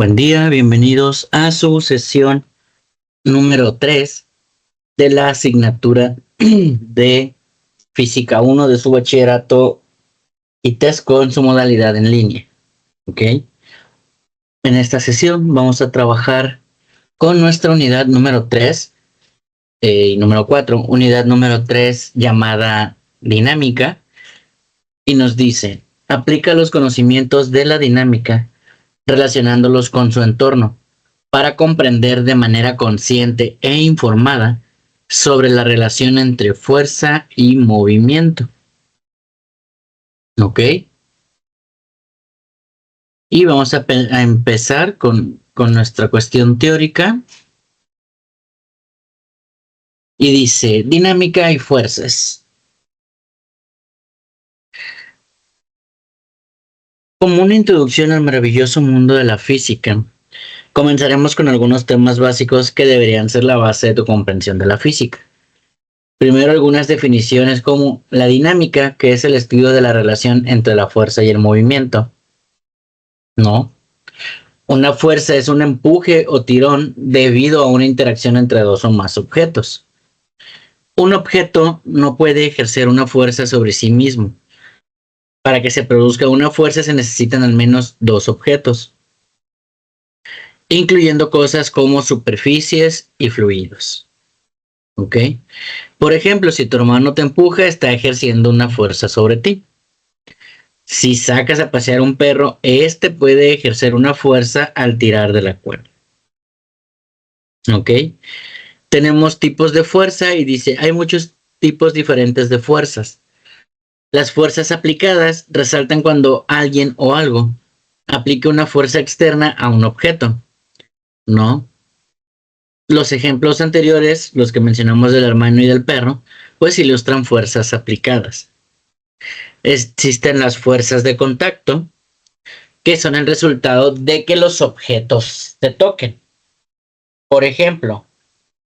Buen día, bienvenidos a su sesión número 3 de la asignatura de Física 1 de su bachillerato y TESCO en su modalidad en línea. ¿Ok? En esta sesión vamos a trabajar con nuestra unidad número 3 y número 4, unidad número 3 llamada dinámica, y nos dice, aplica los conocimientos de la dinámica relacionándolos con su entorno para comprender de manera consciente e informada sobre la relación entre fuerza y movimiento. ¿Ok? Y vamos a empezar con nuestra cuestión teórica. Y dice, dinámica y fuerzas. Como una introducción al maravilloso mundo de la física, comenzaremos con algunos temas básicos que deberían ser la base de tu comprensión de la física. Primero, algunas definiciones como la dinámica, que es el estudio de la relación entre la fuerza y el movimiento. ¿No? Una fuerza es un empuje o tirón debido a una interacción entre dos o más objetos. Un objeto no puede ejercer una fuerza sobre sí mismo. Para que se produzca una fuerza se necesitan al menos dos objetos, incluyendo cosas como superficies y fluidos. ¿Ok? Por ejemplo, si tu hermano te empuja, está ejerciendo una fuerza sobre ti. Si sacas a pasear un perro, este puede ejercer una fuerza al tirar de la cuerda. ¿Ok? Tenemos tipos de fuerza y dice, hay muchos tipos diferentes de fuerzas. Las fuerzas aplicadas resaltan cuando alguien o algo aplica una fuerza externa a un objeto, ¿no? Los ejemplos anteriores, los que mencionamos del hermano y del perro, pues ilustran fuerzas aplicadas. Existen las fuerzas de contacto, que son el resultado de que los objetos se toquen. Por ejemplo,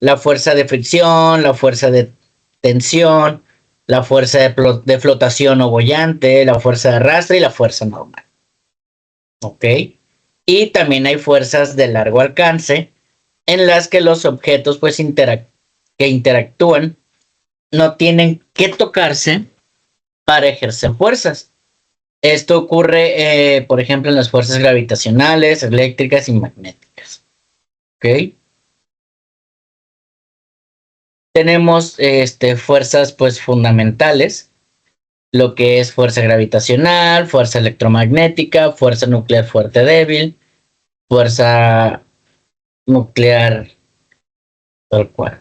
la fuerza de fricción, la fuerza de tensión, la fuerza de flotación o boyante, la fuerza de arrastre y la fuerza normal. ¿Ok? Y también hay fuerzas de largo alcance en las que los objetos pues que interactúan no tienen que tocarse para ejercer fuerzas. Esto ocurre, por ejemplo, en las fuerzas gravitacionales, eléctricas y magnéticas. ¿Ok? Tenemos fuerzas pues fundamentales, lo que es fuerza gravitacional, fuerza electromagnética, fuerza nuclear fuerte débil, fuerza nuclear tal cual.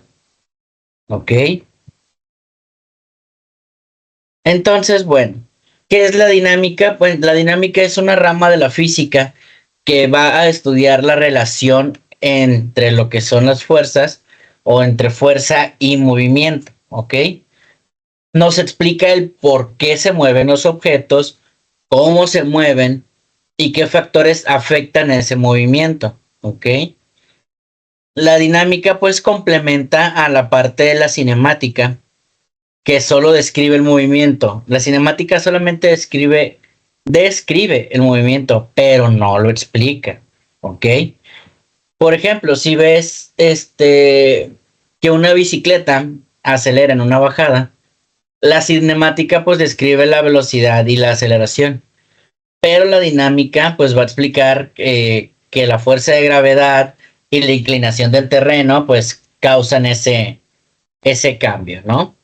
¿Ok? Entonces, bueno, ¿qué es la dinámica? Pues la dinámica es una rama de la física que va a estudiar la relación entre lo que son las fuerzas o entre fuerza y movimiento. ¿Ok? Nos explica el por qué se mueven los objetos, cómo se mueven y qué factores afectan ese movimiento. ¿Ok? La dinámica pues complementa a la parte de la cinemática que solo describe el movimiento. La cinemática solamente describe el movimiento, pero no lo explica. ¿Ok? Por ejemplo, si ves que una bicicleta acelera en una bajada, la cinemática pues describe la velocidad y la aceleración, pero la dinámica pues va a explicar que la fuerza de gravedad y la inclinación del terreno pues causan ese cambio, ¿no?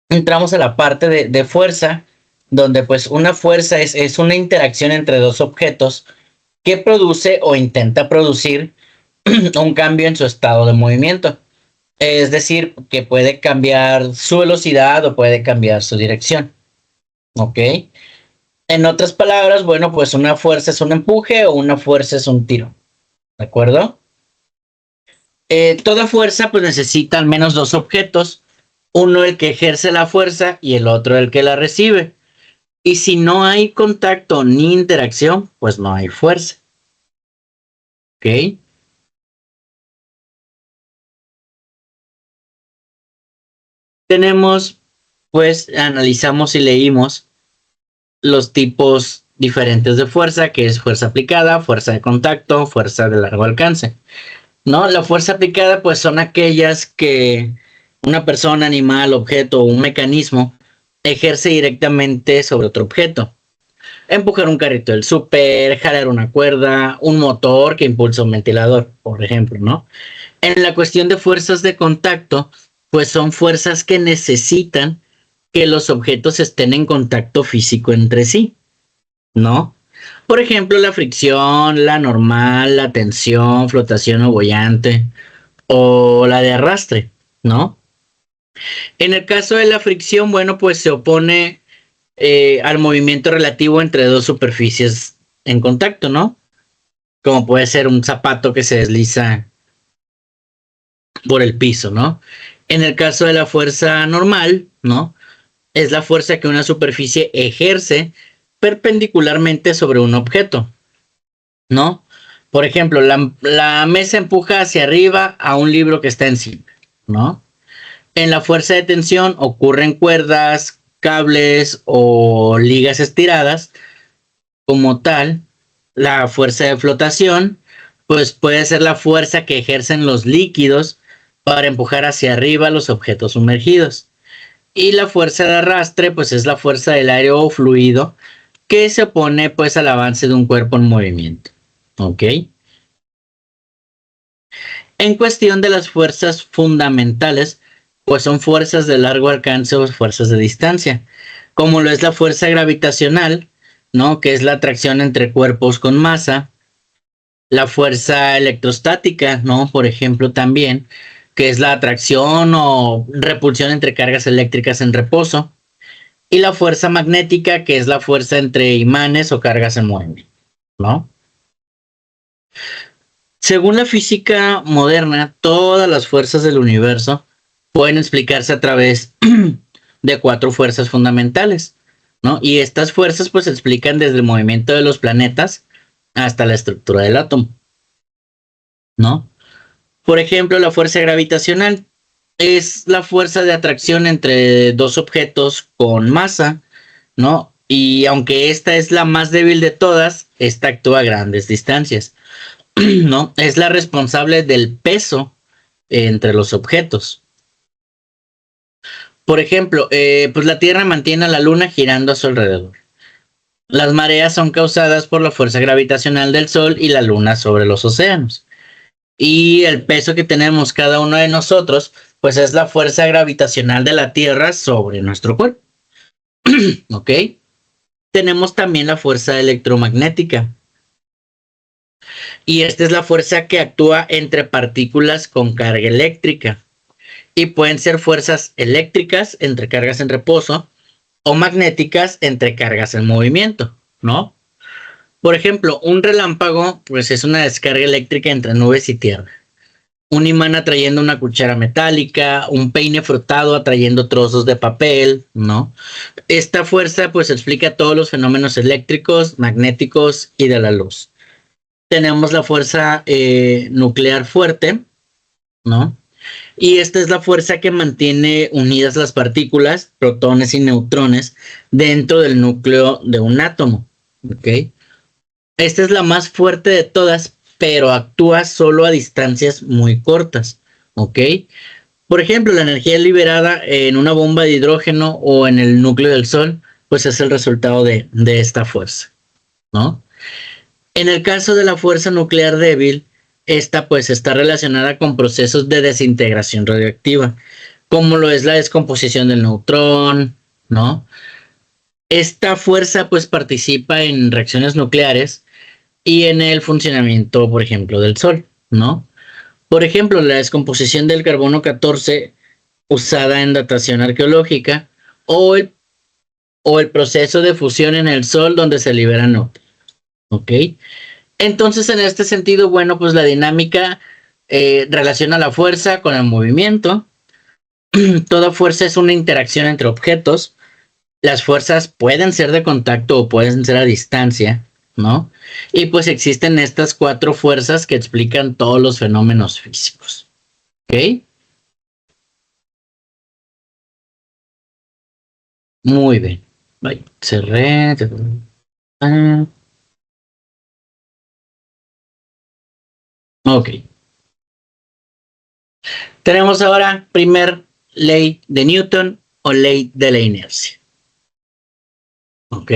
Entramos a la parte de fuerza, donde pues una fuerza es una interacción entre dos objetos que produce o intenta producir un cambio en su estado de movimiento. Es decir, que puede cambiar su velocidad o puede cambiar su dirección. ¿Ok? En otras palabras, bueno, pues una fuerza es un empuje o una fuerza es un tiro. ¿De acuerdo? Toda fuerza pues necesita al menos dos objetos. Uno el que ejerce la fuerza y el otro el que la recibe. Y si no hay contacto ni interacción, pues no hay fuerza. ¿Ok? Tenemos, pues, analizamos y leímos los tipos diferentes de fuerza, que es fuerza aplicada, fuerza de contacto, fuerza de largo alcance, ¿no? La fuerza aplicada, pues son aquellas que una persona, animal, objeto o un mecanismo ejerce directamente sobre otro objeto. Empujar un carrito del súper, jalar una cuerda, un motor que impulsa un ventilador, por ejemplo, ¿no? En la cuestión de fuerzas de contacto, pues son fuerzas que necesitan que los objetos estén en contacto físico entre sí, ¿no? Por ejemplo, la fricción, la normal, la tensión, flotación o boyante, o la de arrastre, ¿no? En el caso de la fricción, bueno, pues se opone al movimiento relativo entre dos superficies en contacto, ¿no? Como puede ser un zapato que se desliza por el piso, ¿no? En el caso de la fuerza normal, ¿no? Es la fuerza que una superficie ejerce perpendicularmente sobre un objeto, ¿no? Por ejemplo, la mesa empuja hacia arriba a un libro que está encima, ¿no? En la fuerza de tensión ocurren cuerdas, cables o ligas estiradas. Como tal, la fuerza de flotación, pues puede ser la fuerza que ejercen los líquidos para empujar hacia arriba los objetos sumergidos. Y la fuerza de arrastre, pues es la fuerza del aire o fluido que se opone pues al avance de un cuerpo en movimiento. ¿Ok? En cuestión de las fuerzas fundamentales, pues son fuerzas de largo alcance o fuerzas de distancia, como lo es la fuerza gravitacional, ¿no? Que es la atracción entre cuerpos con masa, la fuerza electrostática, ¿no? Por ejemplo, también, que es la atracción o repulsión entre cargas eléctricas en reposo, y la fuerza magnética, que es la fuerza entre imanes o cargas en movimiento, ¿no? Según la física moderna, todas las fuerzas del universo pueden explicarse a través de cuatro fuerzas fundamentales, ¿no? Y estas fuerzas pues explican desde el movimiento de los planetas hasta la estructura del átomo, ¿no? Por ejemplo, la fuerza gravitacional es la fuerza de atracción entre dos objetos con masa, ¿no? Y aunque esta es la más débil de todas, esta actúa a grandes distancias, ¿no? Es la responsable del peso entre los objetos. Por ejemplo, pues la Tierra mantiene a la Luna girando a su alrededor. Las mareas son causadas por la fuerza gravitacional del Sol y la Luna sobre los océanos. Y el peso que tenemos cada uno de nosotros, pues es la fuerza gravitacional de la Tierra sobre nuestro cuerpo. ¿Ok? Tenemos también la fuerza electromagnética. Y esta es la fuerza que actúa entre partículas con carga eléctrica. Y pueden ser fuerzas eléctricas entre cargas en reposo o magnéticas entre cargas en movimiento, ¿no? Por ejemplo, un relámpago, pues es una descarga eléctrica entre nubes y tierra. Un imán atrayendo una cuchara metálica, un peine frotado atrayendo trozos de papel, ¿no? Esta fuerza pues explica todos los fenómenos eléctricos, magnéticos y de la luz. Tenemos la fuerza nuclear fuerte, ¿no? Y esta es la fuerza que mantiene unidas las partículas, protones y neutrones, dentro del núcleo de un átomo, ¿ok? Esta es la más fuerte de todas, pero actúa solo a distancias muy cortas, ¿ok? Por ejemplo, la energía liberada en una bomba de hidrógeno o en el núcleo del Sol, pues es el resultado de esta fuerza, ¿no? En el caso de la fuerza nuclear débil, esta pues está relacionada con procesos de desintegración radioactiva, como lo es la descomposición del neutrón, ¿no? Esta fuerza pues participa en reacciones nucleares y en el funcionamiento, por ejemplo, del Sol, ¿no? Por ejemplo, la descomposición del carbono 14 usada en datación arqueológica o el proceso de fusión en el Sol donde se liberan neutrones, ¿ok? Entonces, en este sentido, bueno, pues la dinámica relaciona la fuerza con el movimiento. Toda fuerza es una interacción entre objetos. Las fuerzas pueden ser de contacto o pueden ser a distancia, ¿no? Y pues existen estas cuatro fuerzas que explican todos los fenómenos físicos. ¿Ok? Muy bien. Bye. Cerré. Ah, ok. Tenemos ahora primer ley de Newton o ley de la inercia. Ok.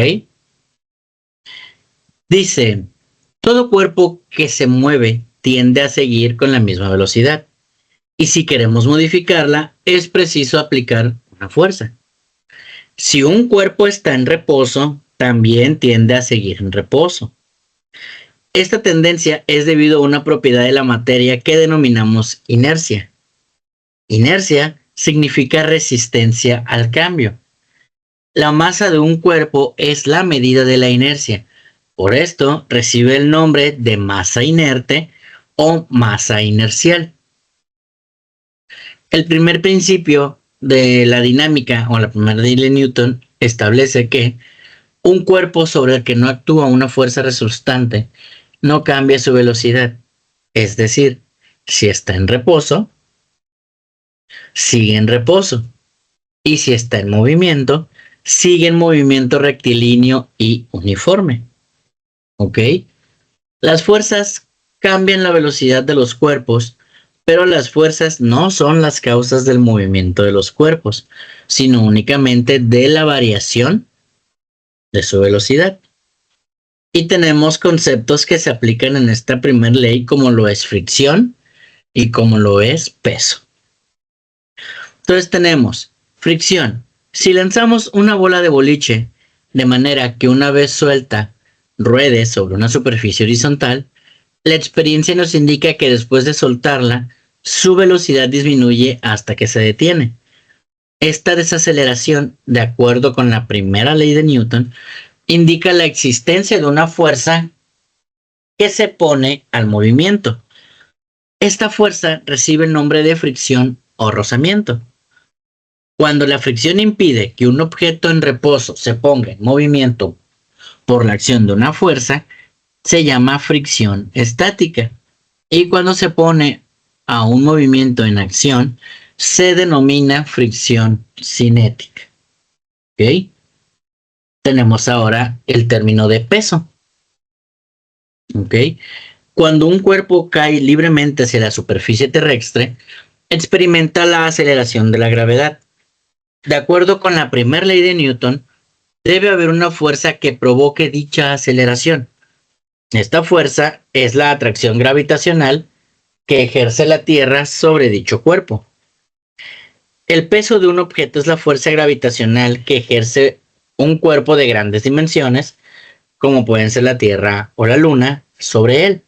Dice, todo cuerpo que se mueve tiende a seguir con la misma velocidad. Y si queremos modificarla, es preciso aplicar una fuerza. Si un cuerpo está en reposo, también tiende a seguir en reposo. Esta tendencia es debido a una propiedad de la materia que denominamos inercia. Inercia significa resistencia al cambio. La masa de un cuerpo es la medida de la inercia. Por esto recibe el nombre de masa inerte o masa inercial. El primer principio de la dinámica o la primera ley de Newton establece que un cuerpo sobre el que no actúa una fuerza resultante no cambia su velocidad. Es decir, si está en reposo, sigue en reposo. Y si está en movimiento, sigue en movimiento rectilíneo y uniforme. ¿Ok? Las fuerzas cambian la velocidad de los cuerpos, pero las fuerzas no son las causas del movimiento de los cuerpos, sino únicamente de la variación de su velocidad. Y tenemos conceptos que se aplican en esta primera ley como lo es fricción y como lo es peso. Entonces tenemos fricción. Si lanzamos una bola de boliche de manera que una vez suelta ruede sobre una superficie horizontal, la experiencia nos indica que después de soltarla, su velocidad disminuye hasta que se detiene. Esta desaceleración, de acuerdo con la primera ley de Newton, indica la existencia de una fuerza que se pone al movimiento. Esta fuerza recibe el nombre de fricción o rozamiento. Cuando la fricción impide que un objeto en reposo se ponga en movimiento por la acción de una fuerza, se llama fricción estática. Y cuando se pone a un movimiento en acción, se denomina fricción cinética. ¿Ok? Tenemos ahora el término de peso. ¿Ok? Cuando un cuerpo cae libremente hacia la superficie terrestre, experimenta la aceleración de la gravedad. De acuerdo con la primera ley de Newton, debe haber una fuerza que provoque dicha aceleración. Esta fuerza es la atracción gravitacional que ejerce la Tierra sobre dicho cuerpo. El peso de un objeto es la fuerza gravitacional que ejerce un cuerpo de grandes dimensiones, como pueden ser la Tierra o la Luna, sobre él.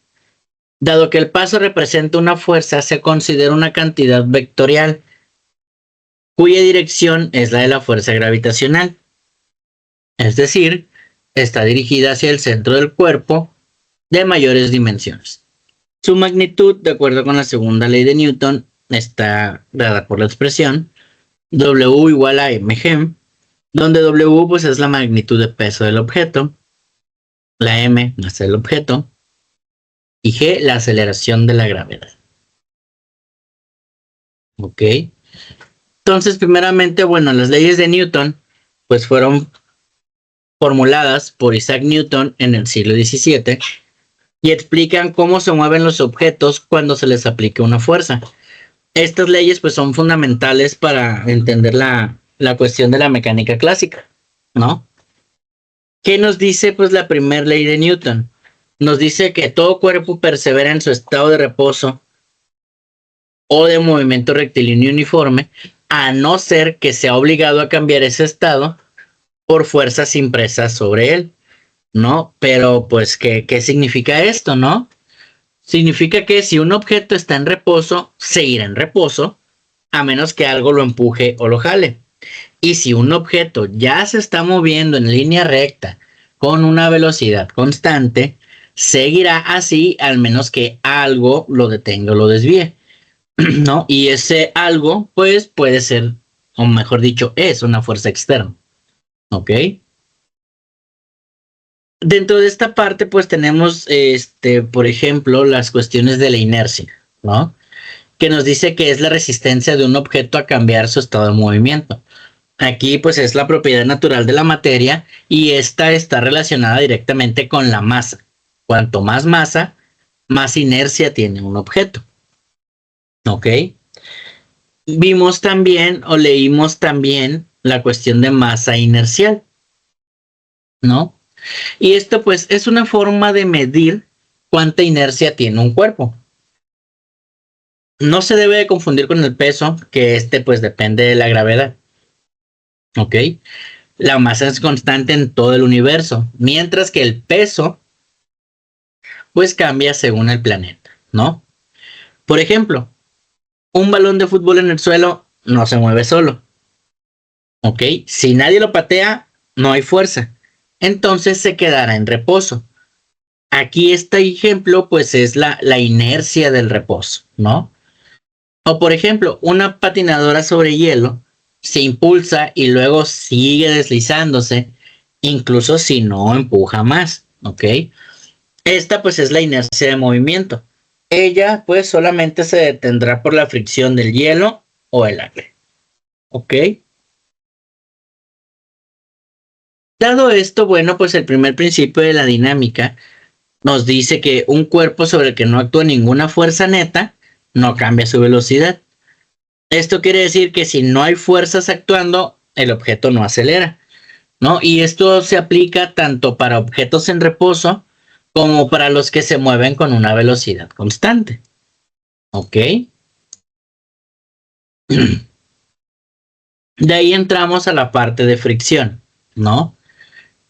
Dado que el paso representa una fuerza, se considera una cantidad vectorial, cuya dirección es la de la fuerza gravitacional. Es decir, está dirigida hacia el centro del cuerpo de mayores dimensiones. Su magnitud, de acuerdo con la segunda ley de Newton, está dada por la expresión W igual a mg, donde W pues, es la magnitud de peso del objeto, la m masa del objeto, y g la aceleración de la gravedad. ¿Ok? Entonces, primeramente, bueno, las leyes de Newton pues fueron formuladas por Isaac Newton en el siglo XVII y explican cómo se mueven los objetos cuando se les aplica una fuerza. Estas leyes pues son fundamentales para entender la cuestión de la mecánica clásica, ¿no? ¿Qué nos dice pues la primera ley de Newton? Nos dice que todo cuerpo persevera en su estado de reposo o de movimiento rectilíneo uniforme, a no ser que sea obligado a cambiar ese estado por fuerzas impresas sobre él, ¿no? Pero pues, ¿qué significa esto, no? Significa que si un objeto está en reposo, seguirá en reposo, a menos que algo lo empuje o lo jale. Y si un objeto ya se está moviendo en línea recta con una velocidad constante, seguirá así al menos que algo lo detenga o lo desvíe, ¿no? Y ese algo, pues puede ser, o mejor dicho, es una fuerza externa, ¿ok? Dentro de esta parte, pues tenemos, por ejemplo, las cuestiones de la inercia, ¿no? Que nos dice que es la resistencia de un objeto a cambiar su estado de movimiento. Aquí pues es la propiedad natural de la materia y esta está relacionada directamente con la masa. Cuanto más masa, más inercia tiene un objeto. ¿Ok? Vimos también o leímos también la cuestión de masa inercial, ¿no? Y esto pues es una forma de medir cuánta inercia tiene un cuerpo. No se debe de confundir con el peso, que pues depende de la gravedad. ¿Ok? La masa es constante en todo el universo, mientras que el peso pues cambia según el planeta, ¿no? Por ejemplo, un balón de fútbol en el suelo no se mueve solo, ¿ok? Si nadie lo patea, no hay fuerza, entonces se quedará en reposo. Aquí este ejemplo pues es la inercia del reposo, ¿no? O por ejemplo, una patinadora sobre hielo se impulsa y luego sigue deslizándose, incluso si no empuja más, ¿ok? Esta pues es la inercia de movimiento. Ella pues solamente se detendrá por la fricción del hielo o el aire, ¿ok? Dado esto, bueno, pues el primer principio de la dinámica nos dice que un cuerpo sobre el que no actúa ninguna fuerza neta no cambia su velocidad. Esto quiere decir que si no hay fuerzas actuando, el objeto no acelera, ¿no? Y esto se aplica tanto para objetos en reposo como para los que se mueven con una velocidad constante, ¿ok? De ahí entramos a la parte de fricción, ¿no?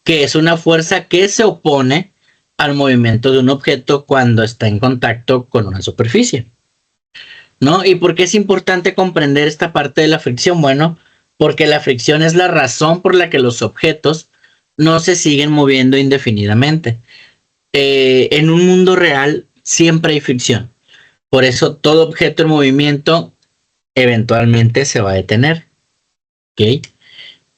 Que es una fuerza que se opone al movimiento de un objeto cuando está en contacto con una superficie, ¿no? ¿Y por qué es importante comprender esta parte de la fricción? Bueno, porque la fricción es la razón por la que los objetos no se siguen moviendo indefinidamente. En un mundo real siempre hay fricción. Por eso todo objeto en movimiento eventualmente se va a detener. ¿Ok?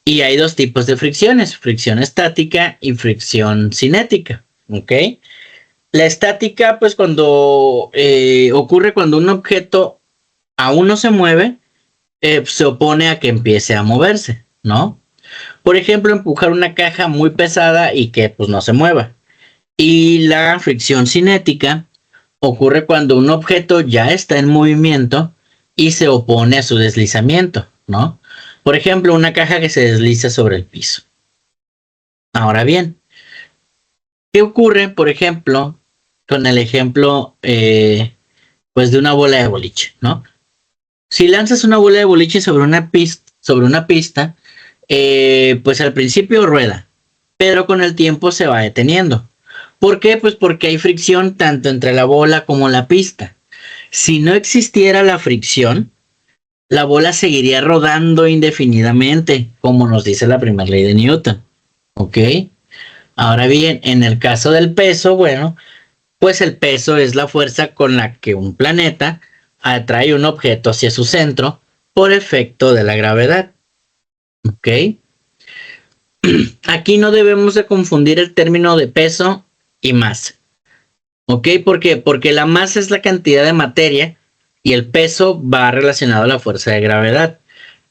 Y hay dos tipos de fricciones, fricción estática y fricción cinética. ¿Ok? La estática, pues cuando ocurre cuando un objeto aún no se mueve, se opone a que empiece a moverse, ¿no? Por ejemplo, empujar una caja muy pesada y que pues no se mueva. Y la fricción cinética ocurre cuando un objeto ya está en movimiento y se opone a su deslizamiento, ¿no? Por ejemplo, una caja que se desliza sobre el piso. Ahora bien, ¿qué ocurre, por ejemplo, con el ejemplo, pues de una bola de boliche, ¿no? Si lanzas una bola de boliche sobre una pista, pues al principio rueda, pero con el tiempo se va deteniendo. ¿Por qué? Pues porque hay fricción tanto entre la bola como la pista. Si no existiera la fricción, la bola seguiría rodando indefinidamente, como nos dice la primera ley de Newton. ¿Ok? Ahora bien, en el caso del peso, bueno, pues el peso es la fuerza con la que un planeta atrae un objeto hacia su centro por efecto de la gravedad. ¿Ok? Aquí no debemos de confundir el término de peso y masa. ¿Ok? ¿Por qué? Porque la masa es la cantidad de materia y el peso va relacionado a la fuerza de gravedad.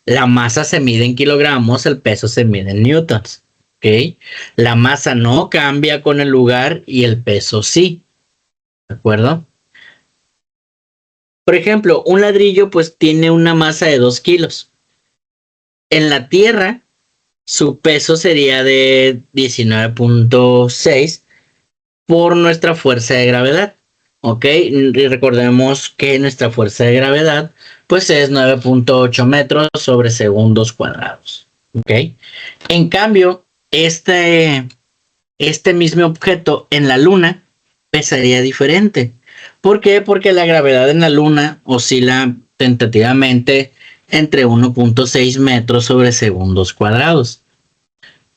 La masa se mide en kilogramos, el peso se mide en newtons. ¿Ok? La masa no cambia con el lugar y el peso sí. ¿De acuerdo? Por ejemplo, un ladrillo pues tiene una masa de 2 kilos. En la Tierra, su peso sería de 19.6 por nuestra fuerza de gravedad. ¿Ok? Y recordemos que nuestra fuerza de gravedad pues es 9.8 metros sobre segundos cuadrados. ¿Ok? En cambio, este mismo objeto en la Luna pesaría diferente. ¿Por qué? Porque la gravedad en la Luna oscila tentativamente entre 1.6 metros sobre segundos cuadrados.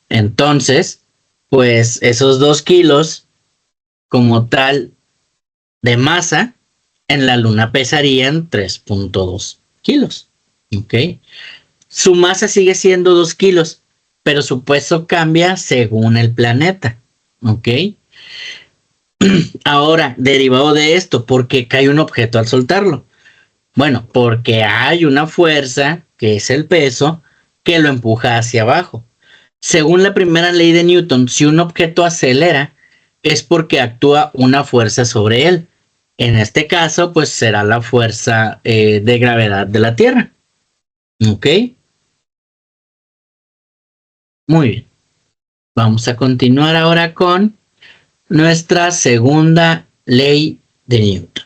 Entonces, pues esos 2 kilos como tal de masa en la Luna pesarían 3.2 kilos. ¿Ok? Su masa sigue siendo 2 kilos, pero su peso cambia según el planeta. ¿Ok? Ahora, derivado de esto, ¿por qué cae un objeto al soltarlo? Bueno, porque hay una fuerza, que es el peso, que lo empuja hacia abajo. Según la primera ley de Newton, si un objeto acelera, es porque actúa una fuerza sobre él. En este caso, pues será la fuerza de gravedad de la Tierra. ¿Ok? Muy bien. Vamos a continuar ahora con nuestra segunda ley de Newton.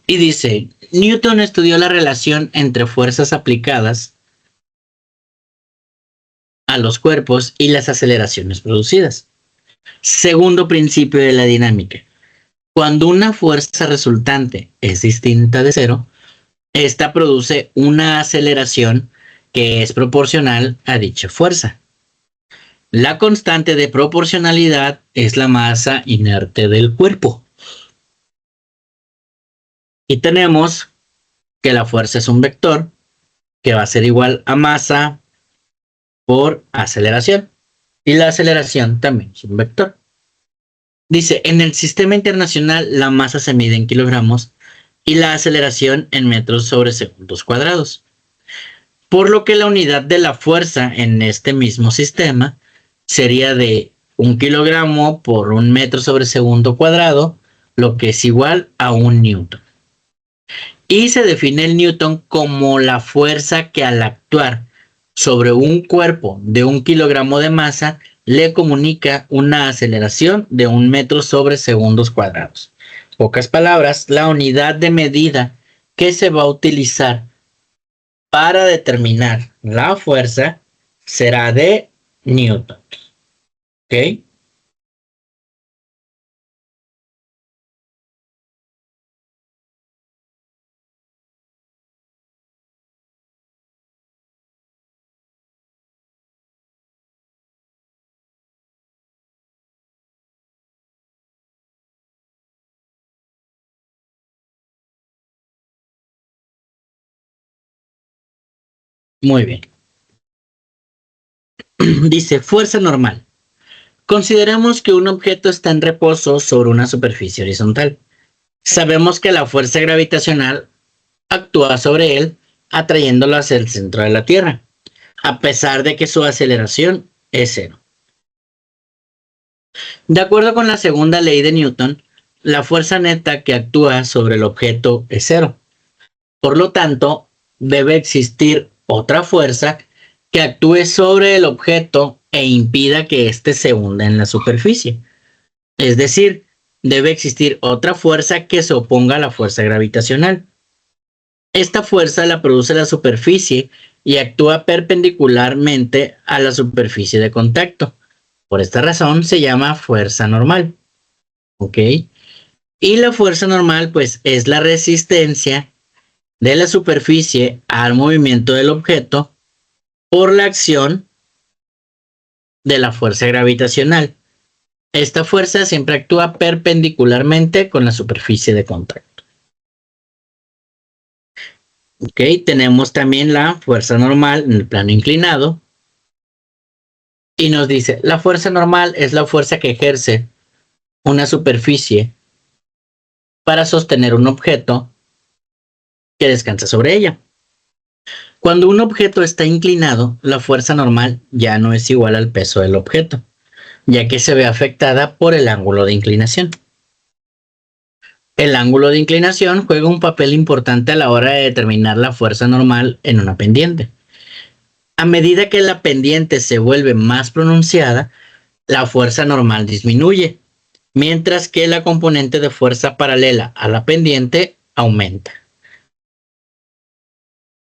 Y dice, Newton estudió la relación entre fuerzas aplicadas a los cuerpos y las aceleraciones producidas. Segundo principio de la dinámica. Cuando una fuerza resultante es distinta de cero, esta produce una aceleración que es proporcional a dicha fuerza. La constante de proporcionalidad es la masa inerte del cuerpo. Y tenemos que la fuerza es un vector que va a ser igual a masa por aceleración. Y la aceleración también es un vector. Dice, en el sistema internacional la masa se mide en kilogramos y la aceleración en metros sobre segundos cuadrados. Por lo que la unidad de la fuerza en este mismo sistema sería de 1 kilogramo por 1 metro sobre segundo cuadrado, lo que es igual a 1 newton. Y se define el newton como la fuerza que al actuar sobre un cuerpo de 1 kilogramo de masa le comunica una aceleración de 1 metro sobre segundos cuadrados. Pocas palabras, la unidad de medida que se va a utilizar para determinar la fuerza será de Newton. ¿Ok? Muy bien. Dice fuerza normal. Consideremos que un objeto está en reposo sobre una superficie horizontal. Sabemos que la fuerza gravitacional actúa sobre él atrayéndolo hacia el centro de la Tierra, a pesar de que su aceleración es cero. De acuerdo con la segunda ley de Newton, la fuerza neta que actúa sobre el objeto es cero. Por lo tanto, debe existir otra fuerza que actúe sobre el objeto e impida que éste se hunda en la superficie. Es decir, debe existir otra fuerza que se oponga a la fuerza gravitacional. Esta fuerza la produce la superficie y actúa perpendicularmente a la superficie de contacto. Por esta razón se llama fuerza normal. ¿Ok? Y la fuerza normal pues es la resistencia de la superficie al movimiento del objeto por la acción de la fuerza gravitacional. Esta fuerza siempre actúa perpendicularmente con la superficie de contacto. ¿Ok? Tenemos también la fuerza normal en el plano inclinado y nos dice, la fuerza normal es la fuerza que ejerce una superficie para sostener un objeto que descansa sobre ella. Cuando un objeto está inclinado, la fuerza normal ya no es igual al peso del objeto, ya que se ve afectada por el ángulo de inclinación. El ángulo de inclinación juega un papel importante a la hora de determinar la fuerza normal en una pendiente. A medida que la pendiente se vuelve más pronunciada, la fuerza normal disminuye, mientras que la componente de fuerza paralela a la pendiente aumenta.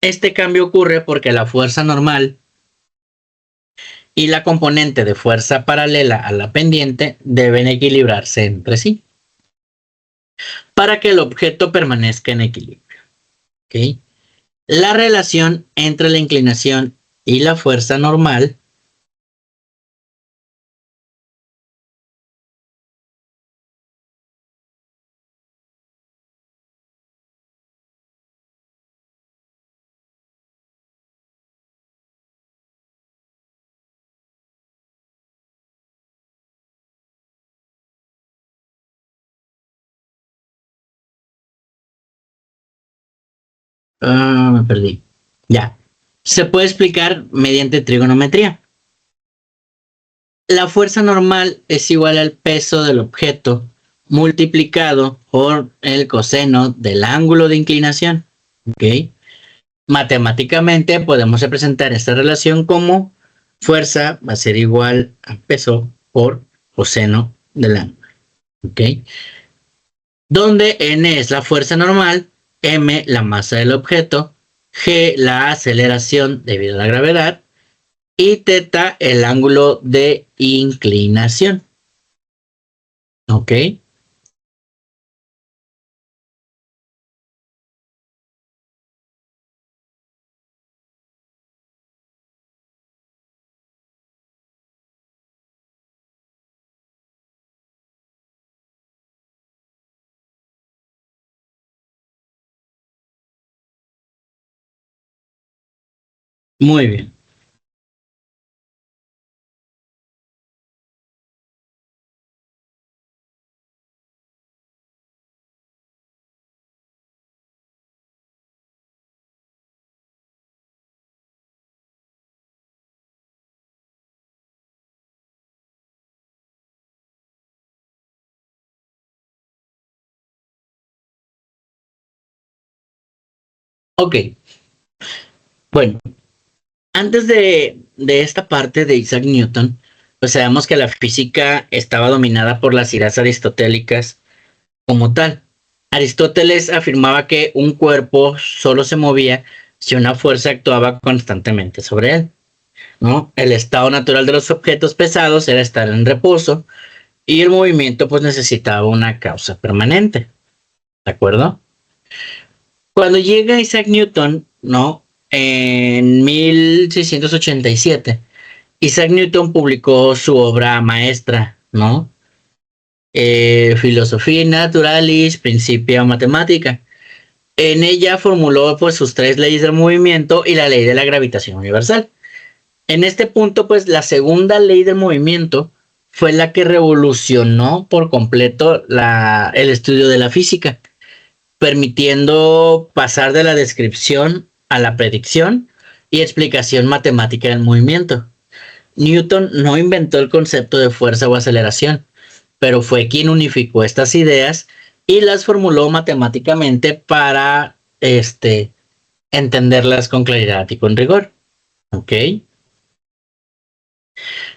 Este cambio ocurre porque la fuerza normal y la componente de fuerza paralela a la pendiente deben equilibrarse entre sí para que el objeto permanezca en equilibrio. ¿Okay? La relación entre la inclinación y la fuerza normal Me perdí. Ya. Se puede explicar mediante trigonometría. La fuerza normal es igual al peso del objeto multiplicado por el coseno del ángulo de inclinación. ¿Ok? Matemáticamente podemos representar esta relación como fuerza va a ser igual a peso por coseno del ángulo. ¿Ok? Donde n es la fuerza normal, m la masa del objeto, g la aceleración debido a la gravedad y teta el ángulo de inclinación. ¿Ok? Muy bien. Ok. Bueno, antes de esta parte de Isaac Newton, pues sabemos que la física estaba dominada por las ideas aristotélicas como tal. Aristóteles afirmaba que un cuerpo solo se movía si una fuerza actuaba constantemente sobre él, ¿no? El estado natural de los objetos pesados era estar en reposo y el movimiento pues necesitaba una causa permanente, ¿de acuerdo? Cuando llega Isaac Newton, ¿no? En 1687, Isaac Newton publicó su obra maestra, ¿no? Filosofía Naturalis, Principia Mathematica. En ella formuló pues sus tres leyes del movimiento y la ley de la gravitación universal. En este punto, pues la segunda ley del movimiento fue la que revolucionó por completo el estudio de la física, permitiendo pasar de la descripción a la predicción y explicación matemática del movimiento. Newton no inventó el concepto de fuerza o aceleración, pero fue quien unificó estas ideas y las formuló matemáticamente para entenderlas con claridad y con rigor. ¿Ok?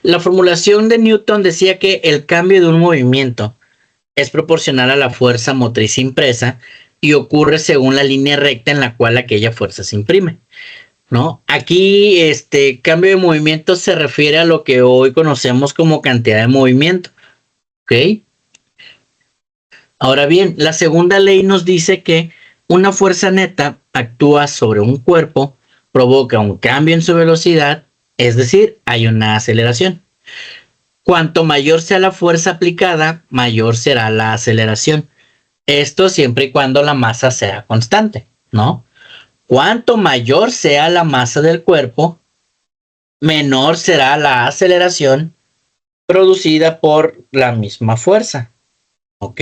La formulación de Newton decía que el cambio de un movimiento es proporcional a la fuerza motriz impresa y ocurre según la línea recta en la cual aquella fuerza se imprime, ¿no? Aquí, este cambio de movimiento se refiere a lo que hoy conocemos como cantidad de movimiento, ¿ok? Ahora bien, la segunda ley nos dice que una fuerza neta actúa sobre un cuerpo, provoca un cambio en su velocidad, es decir, hay una aceleración. Cuanto mayor sea la fuerza aplicada, mayor será la aceleración. Esto siempre y cuando la masa sea constante, ¿no? Cuanto mayor sea la masa del cuerpo, menor será la aceleración producida por la misma fuerza, ¿ok?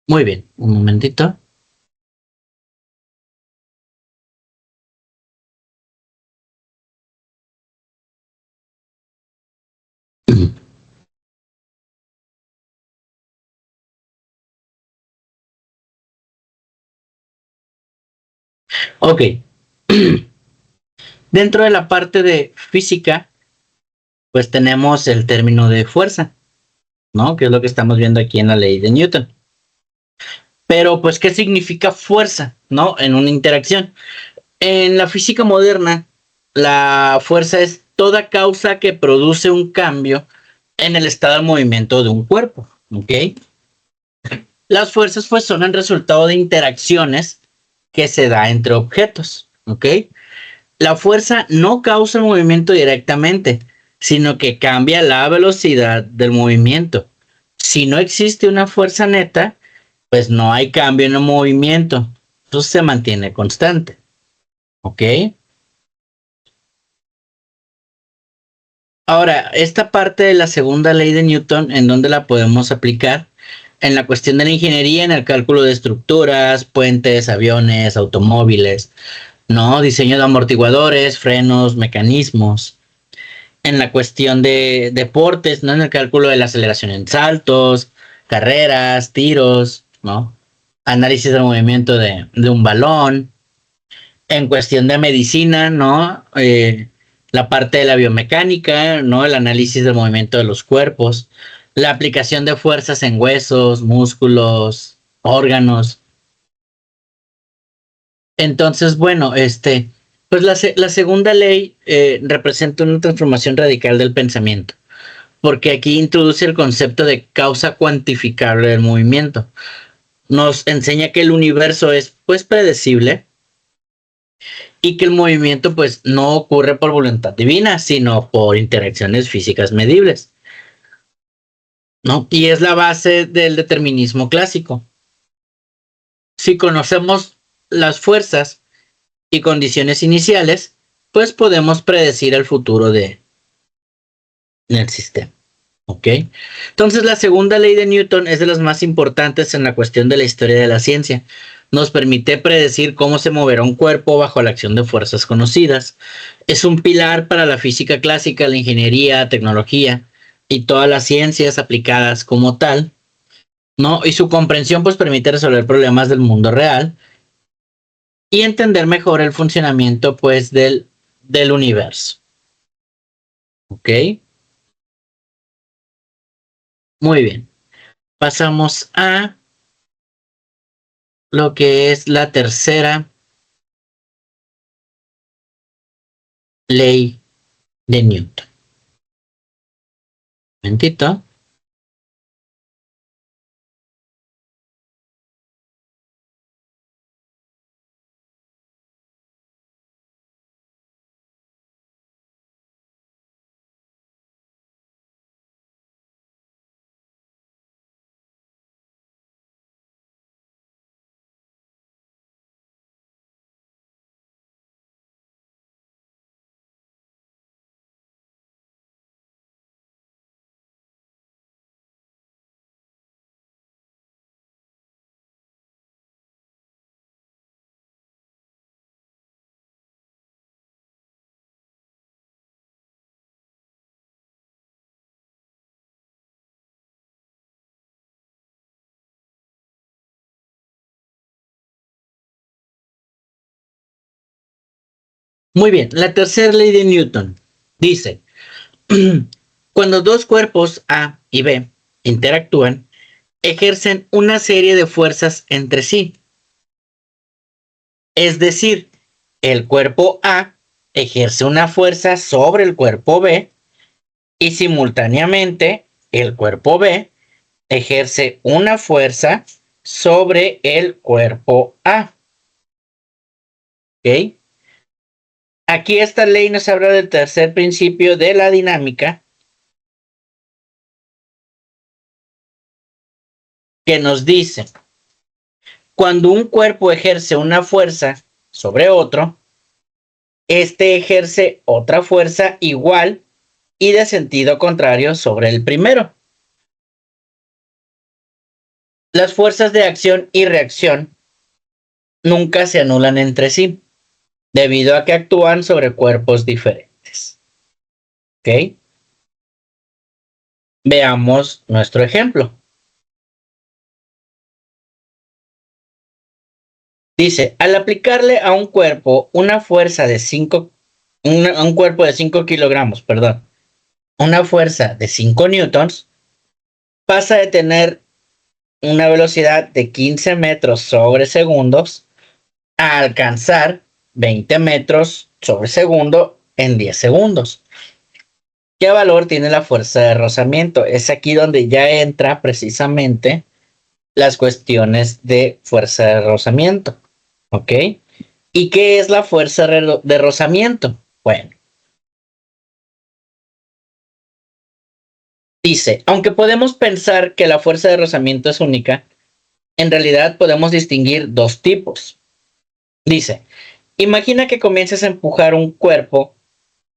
Muy bien, un momentito. Ok, dentro de la parte de física, pues tenemos el término de fuerza, ¿no? Que es lo que estamos viendo aquí en la ley de Newton. Pero, pues, ¿qué significa fuerza, ¿no? En una interacción. En la física moderna, la fuerza es toda causa que produce un cambio en el estado de movimiento de un cuerpo, ¿ok? Las fuerzas, pues, son el resultado de interacciones que se da entre objetos, ¿ok? La fuerza no causa el movimiento directamente, sino que cambia la velocidad del movimiento. Si no existe una fuerza neta, pues no hay cambio en el movimiento. Eso se mantiene constante. ¿Ok? Ahora, esta parte de la segunda ley de Newton, ¿en dónde la podemos aplicar? En la cuestión de la ingeniería, en el cálculo de estructuras, puentes, aviones, automóviles, ¿no? Diseño de amortiguadores, frenos, mecanismos. En la cuestión de deportes, ¿no? En el cálculo de la aceleración en saltos, carreras, tiros, ¿no? Análisis del movimiento de un balón. En cuestión de medicina, ¿no? La parte de la biomecánica, ¿no? El análisis del movimiento de los cuerpos, la aplicación de fuerzas en huesos, músculos, órganos. Entonces, bueno, pues la segunda ley representa una transformación radical del pensamiento, porque aquí introduce el concepto de causa cuantificable del movimiento. Nos enseña que el universo es, pues, predecible y que el movimiento pues no ocurre por voluntad divina, sino por interacciones físicas medibles, ¿no? Y es la base del determinismo clásico. Si conocemos las fuerzas y condiciones iniciales, pues podemos predecir el futuro del sistema. ¿Ok? Entonces la segunda ley de Newton es de las más importantes en la cuestión de la historia de la ciencia. Nos permite predecir cómo se moverá un cuerpo bajo la acción de fuerzas conocidas. Es un pilar para la física clásica, la ingeniería, tecnología y todas las ciencias aplicadas como tal, ¿no? Y su comprensión pues permite resolver problemas del mundo real y entender mejor el funcionamiento pues del universo. ¿Ok? Muy bien. Pasamos a lo que es la tercera ley de Newton. Un momentito. Muy bien, la tercera ley de Newton dice, cuando dos cuerpos A y B interactúan, ejercen una serie de fuerzas entre sí. Es decir, el cuerpo A ejerce una fuerza sobre el cuerpo B y simultáneamente el cuerpo B ejerce una fuerza sobre el cuerpo A. ¿Ok? Aquí esta ley nos habla del tercer principio de la dinámica que nos dice, cuando un cuerpo ejerce una fuerza sobre otro, este ejerce otra fuerza igual y de sentido contrario sobre el primero. Las fuerzas de acción y reacción nunca se anulan entre sí, debido a que actúan sobre cuerpos diferentes. ¿Ok? Veamos nuestro ejemplo. Dice, al aplicarle a un cuerpo una fuerza de 5, un cuerpo de 5 kilogramos, perdón, una fuerza de 5 newtons, pasa de tener una velocidad de 15 metros sobre segundos a alcanzar 20 metros sobre segundo en 10 segundos. ¿Qué valor tiene la fuerza de rozamiento? Es aquí donde ya entra precisamente las cuestiones de fuerza de rozamiento. ¿Ok? ¿Y qué es la fuerza de rozamiento? Bueno, dice, aunque podemos pensar que la fuerza de rozamiento es única, en realidad podemos distinguir dos tipos. Dice, imagina que comiences a empujar un cuerpo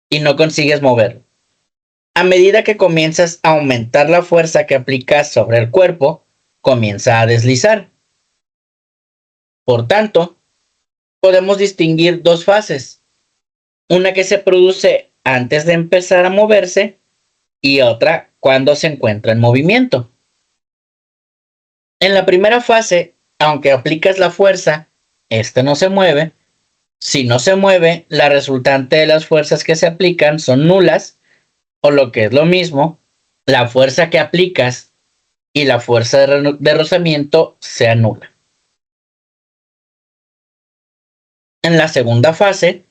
y no consigues moverlo. A medida que comienzas a aumentar la fuerza que aplicas sobre el cuerpo, comienza a deslizar. Por tanto, podemos distinguir dos fases, una que se produce antes de empezar a moverse y otra cuando se encuentra en movimiento. En la primera fase, aunque aplicas la fuerza, este no se mueve. Si no se mueve, la resultante de las fuerzas que se aplican son nulas, o lo que es lo mismo, la fuerza que aplicas y la fuerza de rozamiento se anula. En la segunda fase,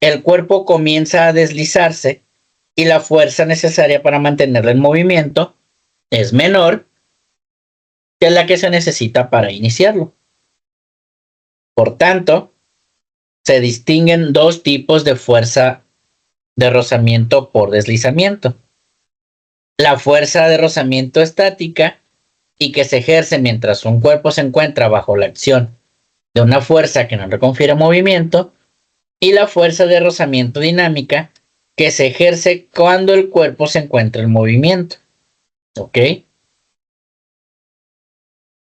el cuerpo comienza a deslizarse y la fuerza necesaria para mantenerlo en movimiento es menor que la que se necesita para iniciarlo. Por tanto, se distinguen dos tipos de fuerza de rozamiento por deslizamiento. La fuerza de rozamiento estática y que se ejerce mientras un cuerpo se encuentra bajo la acción de una fuerza que no le confiere movimiento, y la fuerza de rozamiento dinámica que se ejerce cuando el cuerpo se encuentra en movimiento. ¿Ok?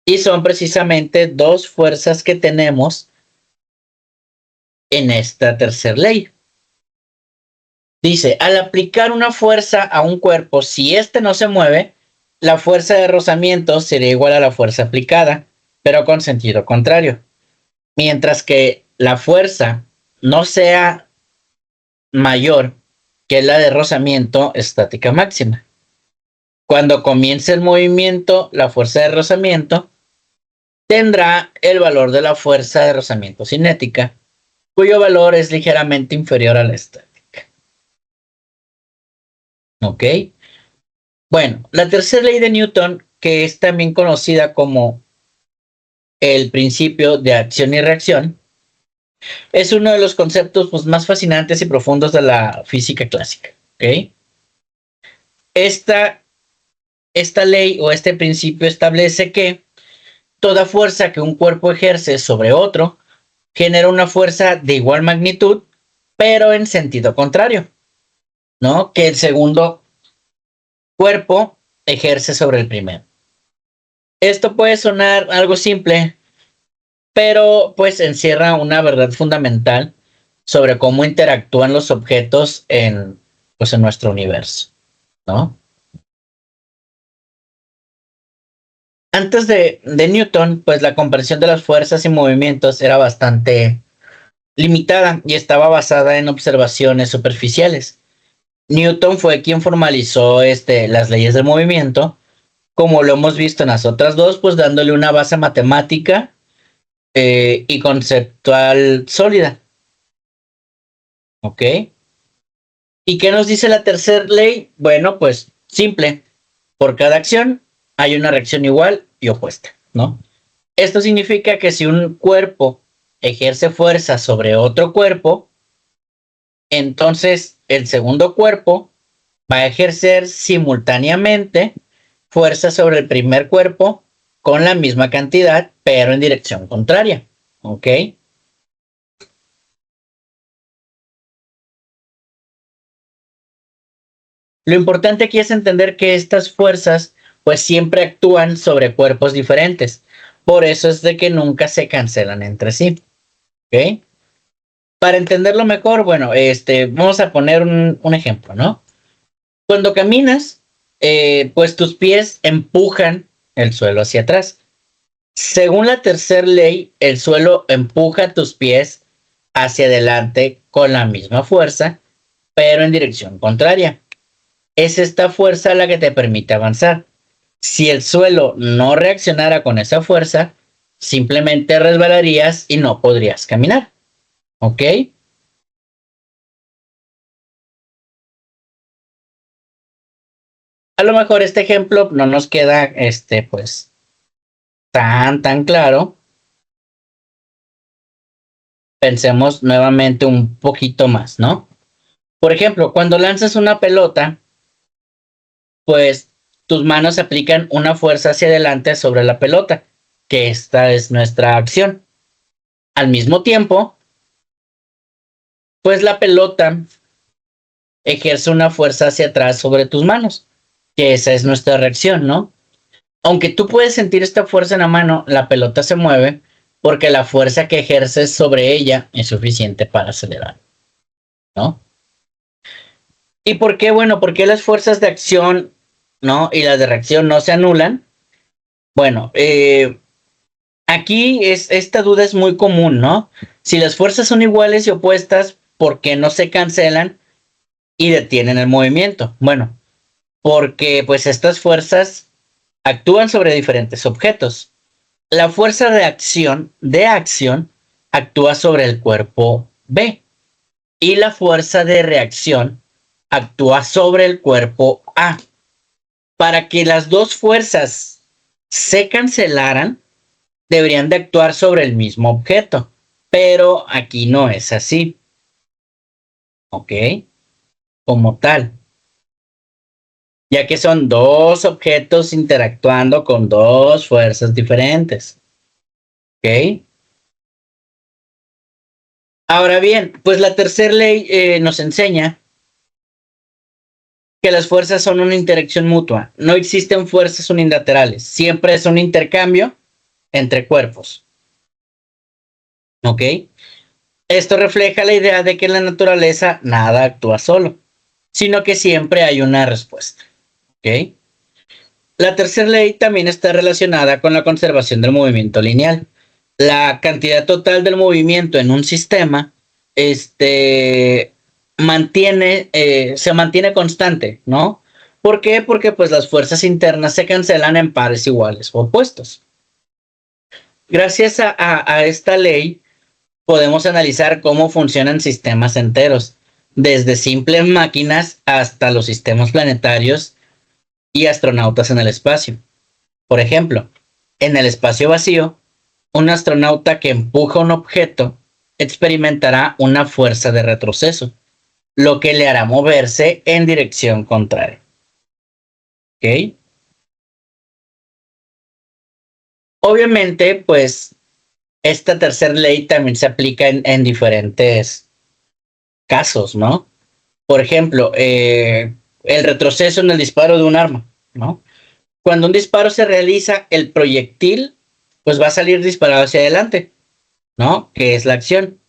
Y son precisamente dos fuerzas que tenemos en esta tercera ley. Dice, al aplicar una fuerza a un cuerpo, si éste no se mueve, la fuerza de rozamiento sería igual a la fuerza aplicada, pero con sentido contrario. Mientras que la fuerza no sea mayor que la de rozamiento estática máxima. Cuando comience el movimiento, la fuerza de rozamiento tendrá el valor de la fuerza de rozamiento cinética, cuyo valor es ligeramente inferior a la estática. ¿Ok? Bueno, la tercera ley de Newton, que es también conocida como el principio de acción y reacción, es uno de los conceptos pues, más fascinantes y profundos de la física clásica. ¿Ok? Esta ley o este principio establece que toda fuerza que un cuerpo ejerce sobre otro genera una fuerza de igual magnitud, pero en sentido contrario, ¿no? Que el segundo cuerpo ejerce sobre el primero. Esto puede sonar algo simple, pero pues encierra una verdad fundamental sobre cómo interactúan los objetos pues, en nuestro universo, ¿no? Antes de Newton, pues la comprensión de las fuerzas y movimientos era bastante limitada y estaba basada en observaciones superficiales. Newton fue quien formalizó las leyes del movimiento, como lo hemos visto en las otras dos, pues dándole una base matemática y conceptual sólida. ¿Ok? ¿Y qué nos dice la tercera ley? Bueno, pues simple. Por cada acción hay una reacción igual y opuesta, ¿no? Esto significa que si un cuerpo ejerce fuerza sobre otro cuerpo, entonces el segundo cuerpo va a ejercer simultáneamente fuerza sobre el primer cuerpo con la misma cantidad, pero en dirección contraria. ¿Ok? Lo importante aquí es entender que estas fuerzas pues siempre actúan sobre cuerpos diferentes. Por eso es de que nunca se cancelan entre sí. ¿Ok? Para entenderlo mejor, bueno, vamos a poner un ejemplo, ¿no? Cuando caminas, pues tus pies empujan el suelo hacia atrás. Según la tercera ley, el suelo empuja tus pies hacia adelante con la misma fuerza, pero en dirección contraria. Es esta fuerza la que te permite avanzar. Si el suelo no reaccionara con esa fuerza, simplemente resbalarías y no podrías caminar. ¿Ok? A lo mejor este ejemplo no nos queda, pues, tan claro. Pensemos nuevamente un poquito más, ¿no? Por ejemplo, cuando lanzas una pelota, pues tus manos aplican una fuerza hacia adelante sobre la pelota, que esta es nuestra acción. Al mismo tiempo, pues la pelota ejerce una fuerza hacia atrás sobre tus manos, que esa es nuestra reacción, ¿no? Aunque tú puedes sentir esta fuerza en la mano, la pelota se mueve porque la fuerza que ejerces sobre ella es suficiente para acelerar, ¿no? ¿Y por qué? Bueno, ¿por qué las fuerzas de acción, ¿no? Y las de reacción no se anulan? Bueno, aquí esta duda es muy común, ¿no? Si las fuerzas son iguales y opuestas, ¿por qué no se cancelan y detienen el movimiento? Bueno, porque pues estas fuerzas actúan sobre diferentes objetos. La fuerza de acción actúa sobre el cuerpo B y la fuerza de reacción actúa sobre el cuerpo A. Para que las dos fuerzas se cancelaran, deberían de actuar sobre el mismo objeto, pero aquí no es así, ¿ok? Como tal, ya que son dos objetos interactuando con dos fuerzas diferentes, ¿ok? Ahora bien, pues la tercera ley nos enseña que las fuerzas son una interacción mutua. No existen fuerzas unilaterales. Siempre es un intercambio entre cuerpos. ¿Ok? Esto refleja la idea de que en la naturaleza nada actúa solo, sino que siempre hay una respuesta. ¿Ok? La tercera ley también está relacionada con la conservación del movimiento lineal. La cantidad total del movimiento en un sistema se mantiene constante, ¿no? ¿Por qué? Porque pues las fuerzas internas se cancelan en pares iguales o opuestos. Gracias a esta ley podemos analizar cómo funcionan sistemas enteros, desde simples máquinas hasta los sistemas planetarios y astronautas en el espacio. Por ejemplo, en el espacio vacío, un astronauta que empuja un objeto experimentará una fuerza de retroceso, lo que le hará moverse en dirección contraria. ¿Ok? Obviamente, pues esta tercera ley también se aplica en diferentes casos, ¿no? Por ejemplo, el retroceso en el disparo de un arma, ¿no? Cuando un disparo se realiza, el proyectil pues va a salir disparado hacia adelante, ¿no? Que es la acción.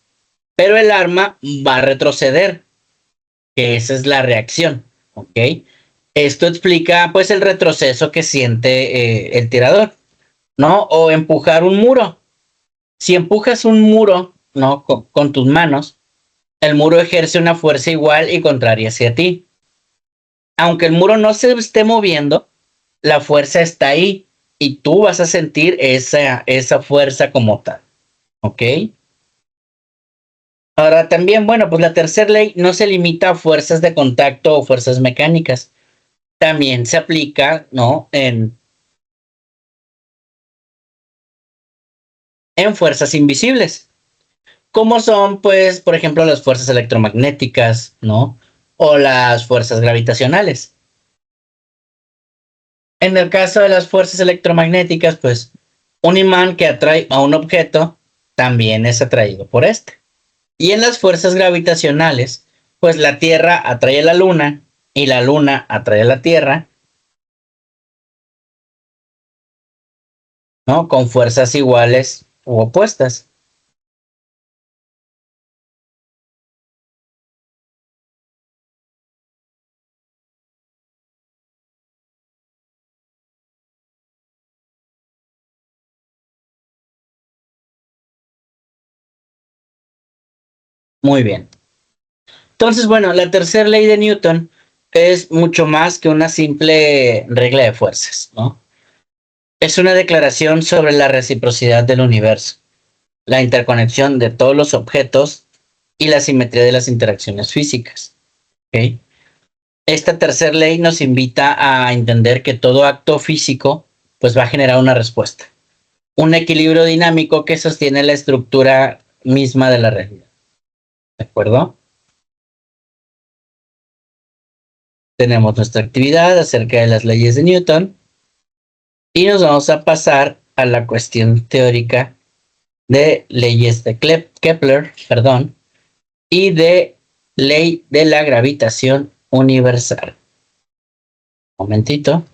Pero el arma va a retroceder, que esa es la reacción, ¿ok? Esto explica pues el retroceso que siente el tirador, ¿no? O empujar un muro. Si empujas un muro, ¿no? Con tus manos, el muro ejerce una fuerza igual y contraria hacia ti. Aunque el muro no se esté moviendo, la fuerza está ahí y tú vas a sentir esa fuerza como tal, ¿ok? Ahora también, bueno, pues la tercera ley no se limita a fuerzas de contacto o fuerzas mecánicas. También se aplica, ¿no? En fuerzas invisibles, como son, pues, por ejemplo, las fuerzas electromagnéticas, ¿no? O las fuerzas gravitacionales. En el caso de las fuerzas electromagnéticas, pues, un imán que atrae a un objeto también es atraído por este. Y en las fuerzas gravitacionales, pues la Tierra atrae a la Luna y la Luna atrae a la Tierra, ¿no? Con fuerzas iguales u opuestas. Muy bien. Entonces, bueno, la tercera ley de Newton es mucho más que una simple regla de fuerzas, ¿no? Es una declaración sobre la reciprocidad del universo, la interconexión de todos los objetos y la simetría de las interacciones físicas. ¿Ok? Esta tercera ley nos invita a entender que todo acto físico pues va a generar una respuesta, un equilibrio dinámico que sostiene la estructura misma de la realidad. ¿De acuerdo? Tenemos nuestra actividad acerca de las leyes de Newton y nos vamos a pasar a la cuestión teórica de leyes de Kepler, perdón, y de Ley de la gravitación universal. Momentito.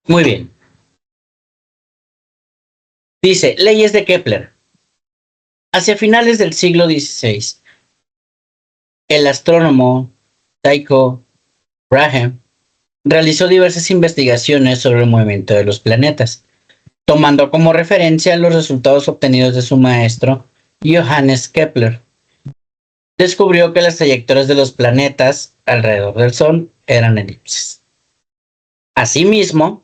Muy bien. Dice, leyes de Kepler. Hacia finales del siglo XVI, el astrónomo Tycho Brahe realizó diversas investigaciones sobre el movimiento de los planetas, tomando como referencia los resultados obtenidos de su maestro Johannes Kepler. Descubrió que las trayectorias de los planetas alrededor del Sol eran elipses. Asimismo,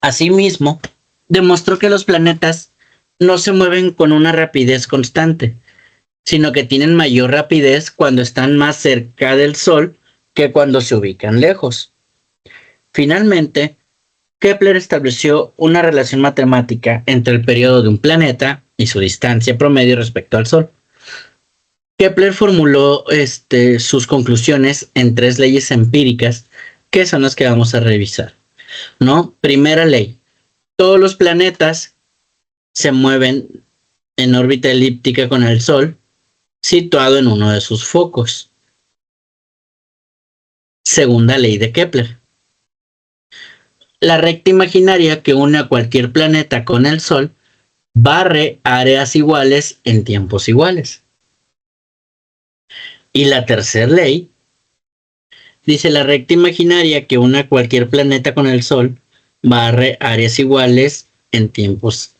Asimismo, demostró que los planetas no se mueven con una rapidez constante, sino que tienen mayor rapidez cuando están más cerca del Sol que cuando se ubican lejos. Finalmente, Kepler estableció una relación matemática entre el periodo de un planeta y su distancia promedio respecto al Sol. Kepler formuló sus conclusiones en tres leyes empíricas que son las que vamos a revisar, ¿no? Primera ley, todos los planetas se mueven en órbita elíptica con el Sol, situado en uno de sus focos. Segunda ley de Kepler. La recta imaginaria que une a cualquier planeta con el Sol barre áreas iguales en tiempos iguales. Y la tercera ley dice la recta imaginaria que une a cualquier planeta con el Sol barre áreas iguales en tiempos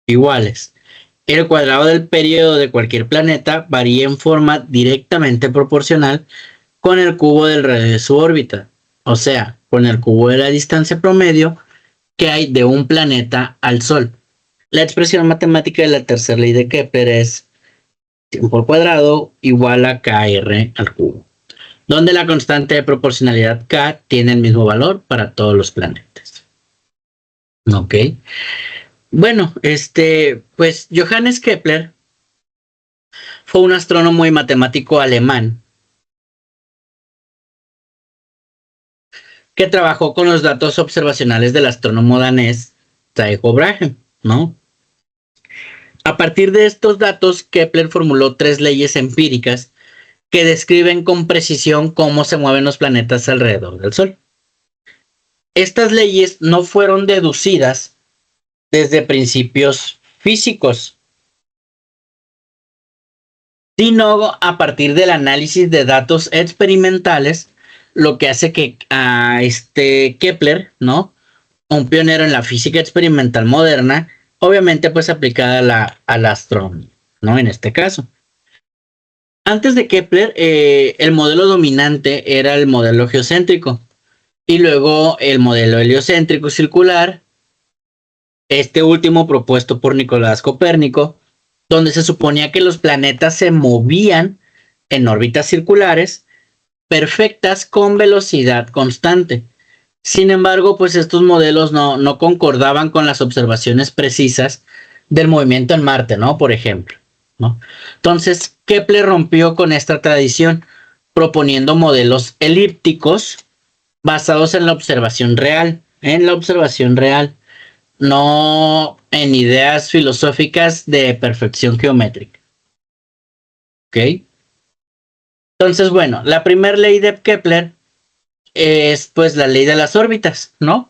iguales. El cuadrado del periodo de cualquier planeta varía en forma directamente proporcional con el cubo del radio de su órbita, o sea, con el cubo de la distancia promedio que hay de un planeta al Sol. La expresión matemática de la tercera ley de Kepler es tiempo al cuadrado igual a kr al cubo, donde la constante de proporcionalidad k tiene el mismo valor para todos los planetas. Ok. Bueno, pues Johannes Kepler fue un astrónomo y matemático alemán que trabajó con los datos observacionales del astrónomo danés Tycho Brahe, ¿no? A partir de estos datos, Kepler formuló tres leyes empíricas que describen con precisión cómo se mueven los planetas alrededor del Sol. Estas leyes no fueron deducidas desde principios físicos, sino a partir del análisis de datos experimentales, lo que hace que a Kepler, ¿no? Un pionero en la física experimental moderna, obviamente pues aplicada a la astronomía, ¿no? En este caso. Antes de Kepler, el modelo dominante era el modelo geocéntrico y luego el modelo heliocéntrico circular, este último propuesto por Nicolás Copérnico, donde se suponía que los planetas se movían en órbitas circulares perfectas con velocidad constante. Sin embargo, pues estos modelos no concordaban con las observaciones precisas del movimiento en Marte, ¿no? Por ejemplo, ¿no? Entonces, Kepler rompió con esta tradición, proponiendo modelos elípticos basados en la observación real, no en ideas filosóficas de perfección geométrica. ¿Ok? Entonces, bueno, la primera ley de Kepler es pues la ley de las órbitas, ¿no?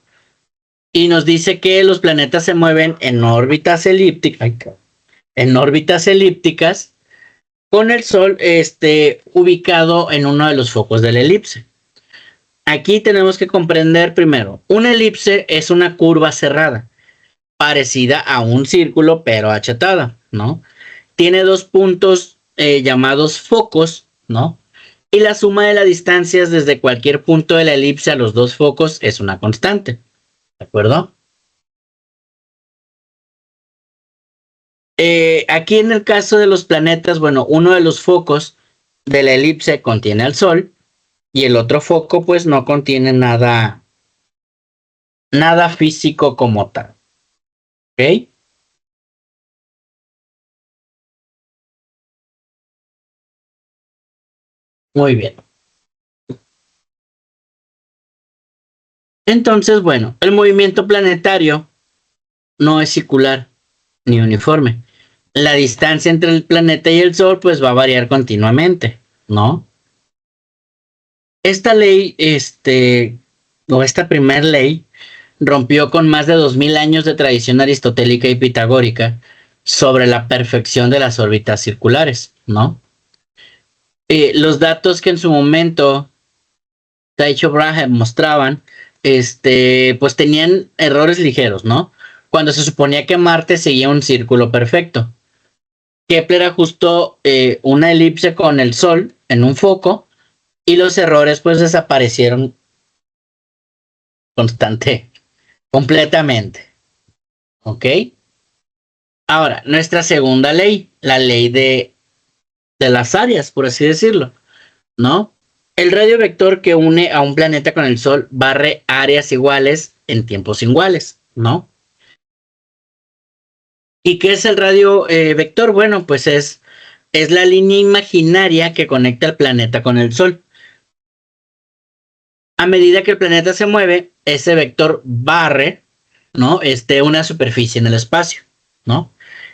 Y nos dice que los planetas se mueven en órbitas elípticas, con el Sol ubicado en uno de los focos de la elipse. Aquí tenemos que comprender primero, una elipse es una curva cerrada, parecida a un círculo pero achatada, ¿no? Tiene dos puntos llamados focos, ¿no? Y la suma de las distancias desde cualquier punto de la elipse a los dos focos es una constante, ¿de acuerdo? Aquí en el caso de los planetas, bueno, uno de los focos de la elipse contiene al Sol y el otro foco pues no contiene nada físico como tal, ¿ok? Muy bien. Entonces, bueno, el movimiento planetario no es circular ni uniforme. La distancia entre el planeta y el Sol pues va a variar continuamente, ¿no? Esta ley, o esta primera ley, rompió con más de 2000 años de tradición aristotélica y pitagórica sobre la perfección de las órbitas circulares, ¿no? Los datos que en su momento Tycho Brahe mostraban, pues tenían errores ligeros, ¿no? Cuando se suponía que Marte seguía un círculo perfecto. Kepler ajustó una elipse con el Sol en un foco y los errores pues desaparecieron constante, completamente, ¿ok? Ahora, nuestra segunda ley, la ley de las áreas, por así decirlo, ¿no? El radio vector que une a un planeta con el Sol barre áreas iguales en tiempos iguales, ¿no? ¿Y qué es el radio vector? Bueno, pues es la línea imaginaria que conecta el planeta con el Sol. A medida que el planeta se mueve, ese vector barre, ¿no? Una superficie en el espacio, ¿no?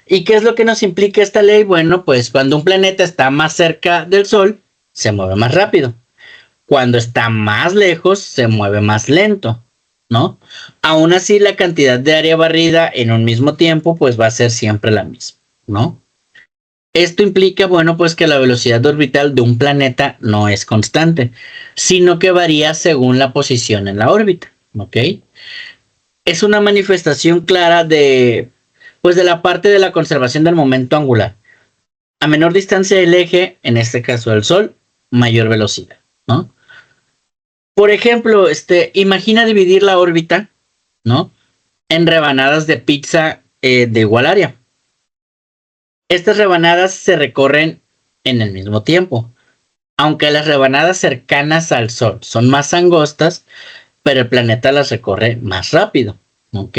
¿Y qué es lo que nos implica esta ley? Bueno, pues cuando un planeta está más cerca del Sol, se mueve más rápido. Cuando está más lejos, se mueve más lento, ¿no? Aún así, la cantidad de área barrida en un mismo tiempo, pues va a ser siempre la misma, ¿no? Esto implica, bueno, pues que la velocidad orbital de un planeta no es constante, sino que varía según la posición en la órbita, ¿ok? Es una manifestación clara pues de la parte de la conservación del momento angular. A menor distancia del eje, en este caso del Sol, mayor velocidad, ¿no? Por ejemplo, imagina dividir la órbita, ¿no? En rebanadas de pizza de igual área. Estas rebanadas se recorren en el mismo tiempo, aunque las rebanadas cercanas al Sol son más angostas, pero el planeta las recorre más rápido, ¿ok?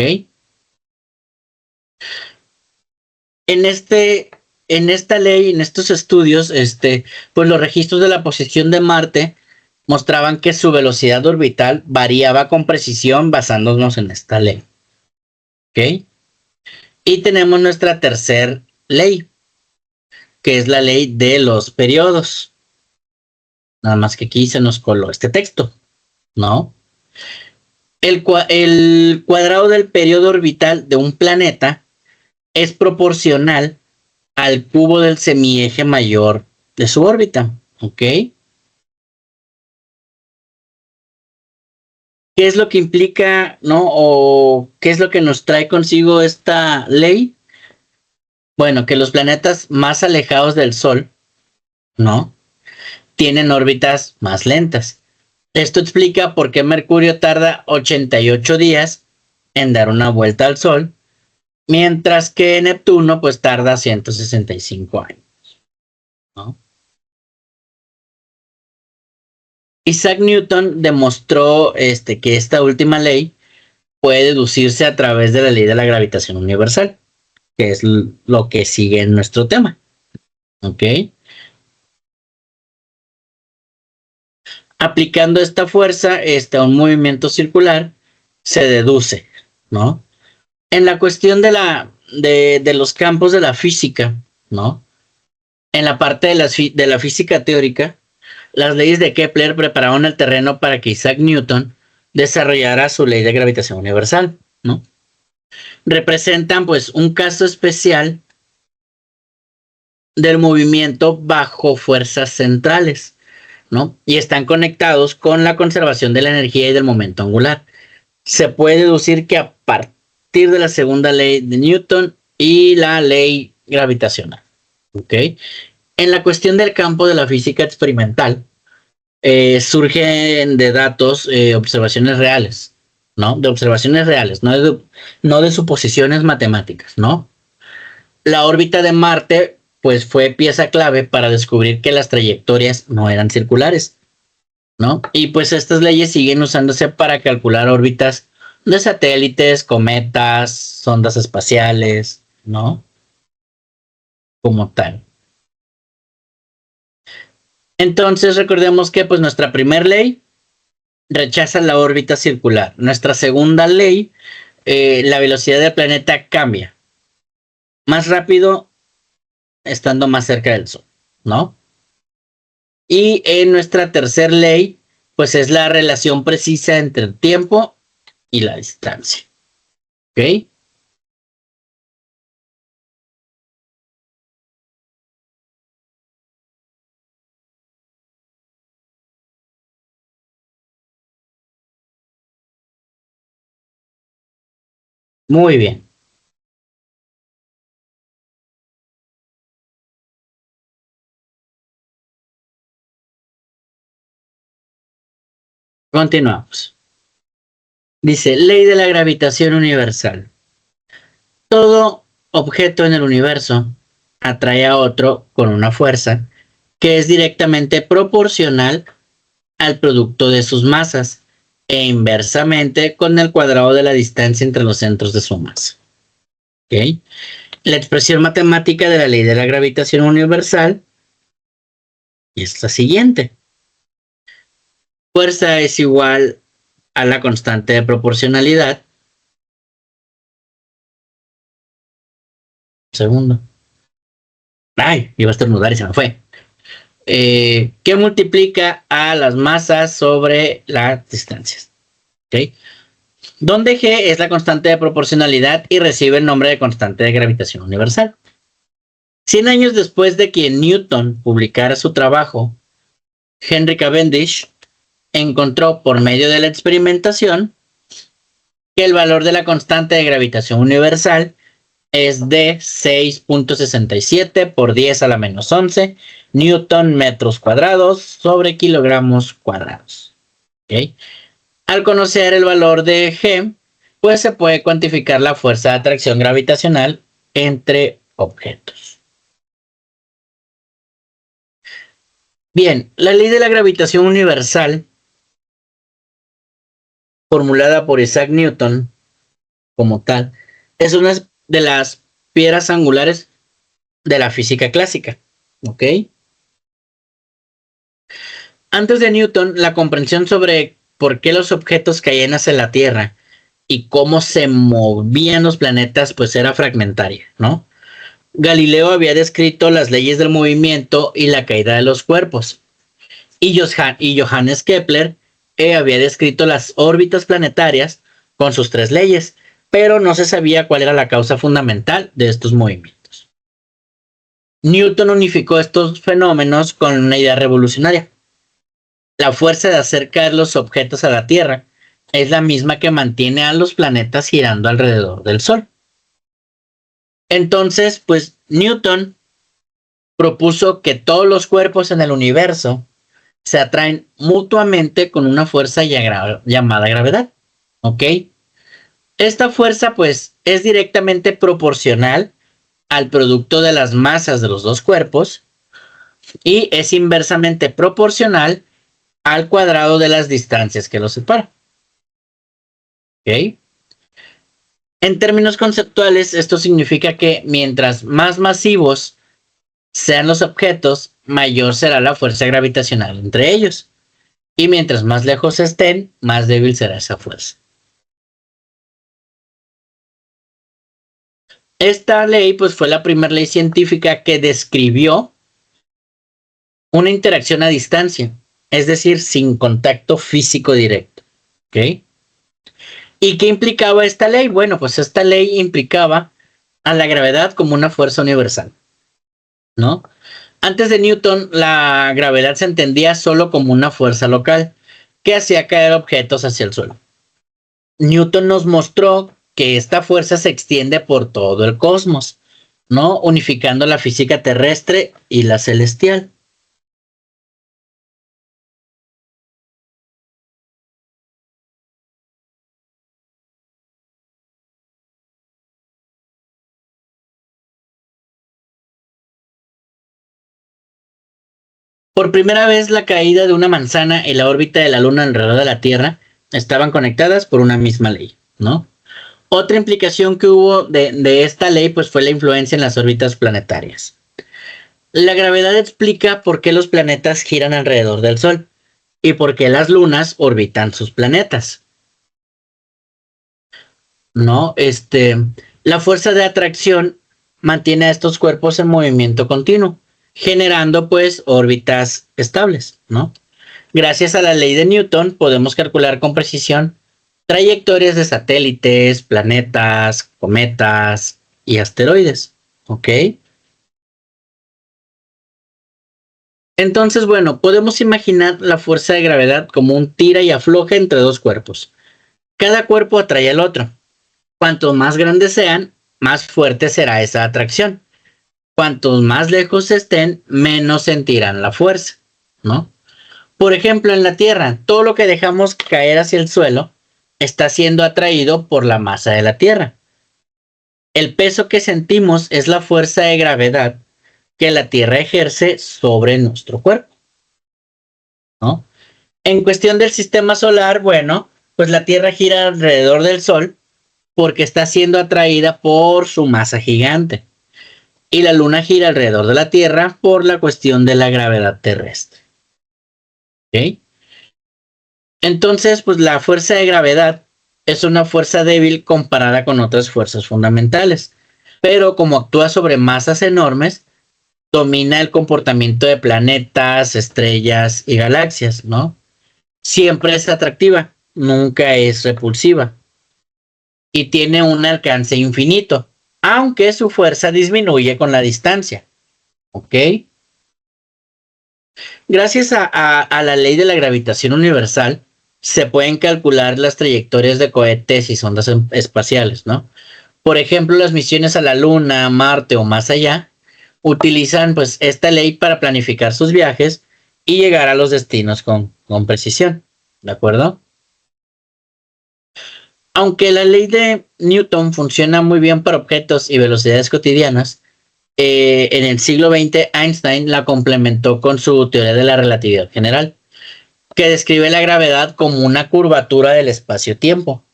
En esta ley, en estos estudios, pues los registros de la posición de Marte mostraban que su velocidad orbital variaba con precisión basándonos en esta ley, ¿ok? Y tenemos nuestra tercera ley, que es la ley de los periodos. Nada más que aquí se nos coló este texto, ¿no? El cuadrado del periodo orbital de un planeta es proporcional al cubo del semieje mayor de su órbita, ¿ok? ¿Qué es lo que implica, no? ¿O qué es lo que nos trae consigo esta ley? Bueno, que los planetas más alejados del Sol, ¿no? Tienen órbitas más lentas. Esto explica por qué Mercurio tarda 88 días en dar una vuelta al Sol, mientras que Neptuno pues tarda 165 años, ¿no? Isaac Newton demostró que esta última ley puede deducirse a través de la ley de la gravitación universal, que es lo que sigue en nuestro tema, ¿ok? Aplicando esta fuerza a un movimiento circular, se deduce, ¿no? En la cuestión de los campos de la física, ¿no? En la parte de la física teórica, las leyes de Kepler prepararon el terreno para que Isaac Newton desarrollara su ley de gravitación universal, ¿no? Representan pues un caso especial del movimiento bajo fuerzas centrales, ¿no? Y están conectados con la conservación de la energía y del momento angular. Se puede deducir que a partir de la segunda ley de Newton y la ley gravitacional, ¿ok? En la cuestión del campo de la física experimental, surgen de datos, observaciones reales, ¿no? De observaciones reales, no de suposiciones matemáticas, ¿no? La órbita de Marte, pues fue pieza clave para descubrir que las trayectorias no eran circulares, ¿no? Y pues estas leyes siguen usándose para calcular órbitas de satélites, cometas, sondas espaciales, ¿no? Como tal. Entonces recordemos que pues nuestra primera ley rechaza la órbita circular. Nuestra segunda ley, la velocidad del planeta cambia. Más rápido estando más cerca del Sol, ¿no? Y en nuestra tercera ley, pues es la relación precisa entre el tiempo y la distancia. ¿Ok? Muy bien. Continuamos. Dice, ley de la gravitación universal. Todo objeto en el universo atrae a otro con una fuerza que es directamente proporcional al producto de sus masas e inversamente con el cuadrado de la distancia entre los centros de su masa. ¿Okay? La expresión matemática de la ley de la gravitación universal es la siguiente. Fuerza es igual a la constante de proporcionalidad. Un segundo. Ay, iba a estornudar y se me fue. Que multiplica a las masas sobre las distancias. ¿Okay? Donde G es la constante de proporcionalidad y recibe el nombre de constante de gravitación universal. 100 años después de que Newton publicara su trabajo, Henry Cavendish encontró por medio de la experimentación que el valor de la constante de gravitación universal es de 6.67 por 10 a la menos 11 Newton metros cuadrados sobre kilogramos cuadrados. ¿Okay? Al conocer el valor de G, pues se puede cuantificar la fuerza de atracción gravitacional entre objetos. Bien, la ley de la gravitación universal, formulada por Isaac Newton como tal, es una de las piedras angulares de la física clásica. ¿Ok? Antes de Newton, la comprensión sobre por qué los objetos caían hacia la Tierra y cómo se movían los planetas, pues era fragmentaria, ¿no? Galileo había descrito las leyes del movimiento y la caída de los cuerpos. y Johannes Kepler había descrito las órbitas planetarias con sus 3 leyes, pero no se sabía cuál era la causa fundamental de estos movimientos. Newton unificó estos fenómenos con una idea revolucionaria. La fuerza de hacer caer los objetos a la Tierra es la misma que mantiene a los planetas girando alrededor del Sol. Entonces, pues Newton propuso que todos los cuerpos en el universo se atraen mutuamente con una fuerza llamada gravedad. ¿Ok? Esta fuerza, pues, es directamente proporcional al producto de las masas de los dos cuerpos y es inversamente proporcional al cuadrado de las distancias que los separan. ¿Ok? En términos conceptuales, esto significa que mientras más masivos sean los objetos, mayor será la fuerza gravitacional entre ellos. Y mientras más lejos estén, más débil será esa fuerza. Esta ley, pues, fue la primera ley científica que describió una interacción a distancia, es decir, sin contacto físico directo. ¿Ok? ¿Y qué implicaba esta ley? Bueno, pues esta ley implicaba a la gravedad como una fuerza universal, ¿no? Antes de Newton, la gravedad se entendía solo como una fuerza local que hacía caer objetos hacia el suelo. Newton nos mostró que esta fuerza se extiende por todo el cosmos, ¿no? Unificando la física terrestre y la celestial. Por primera vez, la caída de una manzana y la órbita de la Luna alrededor de la Tierra estaban conectadas por una misma ley, ¿no? Otra implicación que hubo de esta ley, pues, fue la influencia en las órbitas planetarias. La gravedad explica por qué los planetas giran alrededor del Sol y por qué las lunas orbitan sus planetas, ¿no? La fuerza de atracción mantiene a estos cuerpos en movimiento continuo, generando, pues, órbitas estables, ¿no? Gracias a la ley de Newton podemos calcular con precisión trayectorias de satélites, planetas, cometas y asteroides, ¿ok? Entonces, bueno, podemos imaginar la fuerza de gravedad como un tira y afloja entre dos cuerpos. Cada cuerpo atrae al otro. Cuanto más grandes sean, más fuerte será esa atracción. Cuantos más lejos estén, menos sentirán la fuerza, ¿no? Por ejemplo, en la Tierra, todo lo que dejamos caer hacia el suelo está siendo atraído por la masa de la Tierra. El peso que sentimos es la fuerza de gravedad que la Tierra ejerce sobre nuestro cuerpo, ¿no? En cuestión del sistema solar, bueno, pues la Tierra gira alrededor del Sol porque está siendo atraída por su masa gigante. Y la Luna gira alrededor de la Tierra por la cuestión de la gravedad terrestre. ¿Ok? Entonces, pues la fuerza de gravedad es una fuerza débil comparada con otras fuerzas fundamentales. Pero como actúa sobre masas enormes, domina el comportamiento de planetas, estrellas y galaxias, ¿no? Siempre es atractiva, nunca es repulsiva. Y tiene un alcance infinito, aunque su fuerza disminuye con la distancia. ¿Ok? Gracias a la ley de la gravitación universal, se pueden calcular las trayectorias de cohetes y sondas espaciales, ¿no? Por ejemplo, las misiones a la Luna, Marte o más allá utilizan, pues, esta ley para planificar sus viajes y llegar a los destinos con precisión, ¿de acuerdo? Aunque la ley de Newton funciona muy bien para objetos y velocidades cotidianas, en el siglo XX Einstein la complementó con su teoría de la relatividad general, que describe la gravedad como una curvatura del espacio-tiempo,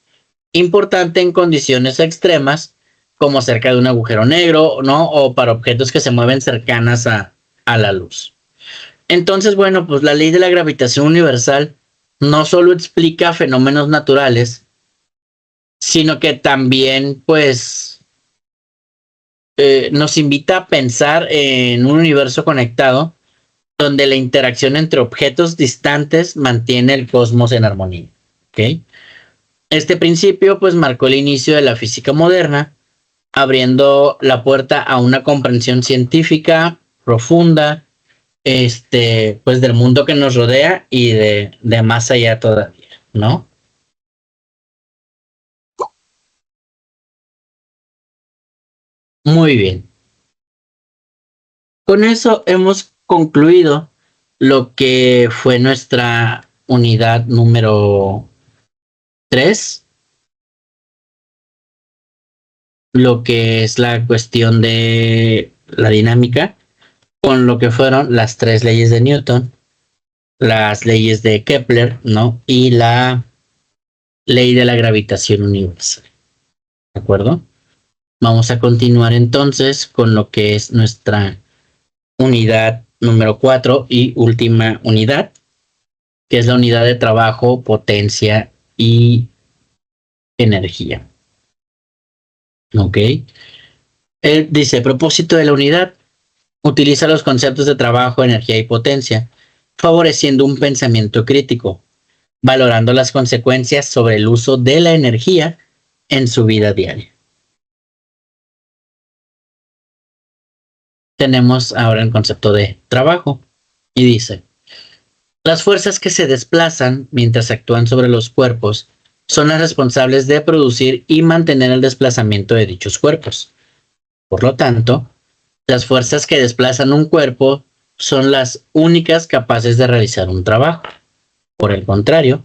importante en condiciones extremas, como cerca de un agujero negro, ¿no? O para objetos que se mueven cercanas a la luz. Entonces, bueno, pues la ley de la gravitación universal no solo explica fenómenos naturales, sino que también, pues, nos invita a pensar en un universo conectado donde la interacción entre objetos distantes mantiene el cosmos en armonía. ¿Okay? Este principio pues marcó el inicio de la física moderna, abriendo la puerta a una comprensión científica profunda, pues del mundo que nos rodea y de más allá todavía, ¿no? Muy bien. Con eso hemos concluido lo que fue nuestra unidad número 3, lo que es la cuestión de la dinámica, con lo que fueron las tres leyes de Newton, las leyes de Kepler, ¿no? Y la ley de la gravitación universal. ¿De acuerdo? Vamos a continuar entonces con lo que es nuestra unidad número 4 y última unidad, que es la unidad de trabajo, potencia y energía. ¿Ok? Él dice, propósito de la unidad, utiliza los conceptos de trabajo, energía y potencia, favoreciendo un pensamiento crítico, valorando las consecuencias sobre el uso de la energía en su vida diaria. Tenemos ahora el concepto de trabajo y dice, las fuerzas que se desplazan mientras actúan sobre los cuerpos son las responsables de producir y mantener el desplazamiento de dichos cuerpos. Por lo tanto, las fuerzas que desplazan un cuerpo son las únicas capaces de realizar un trabajo. Por el contrario,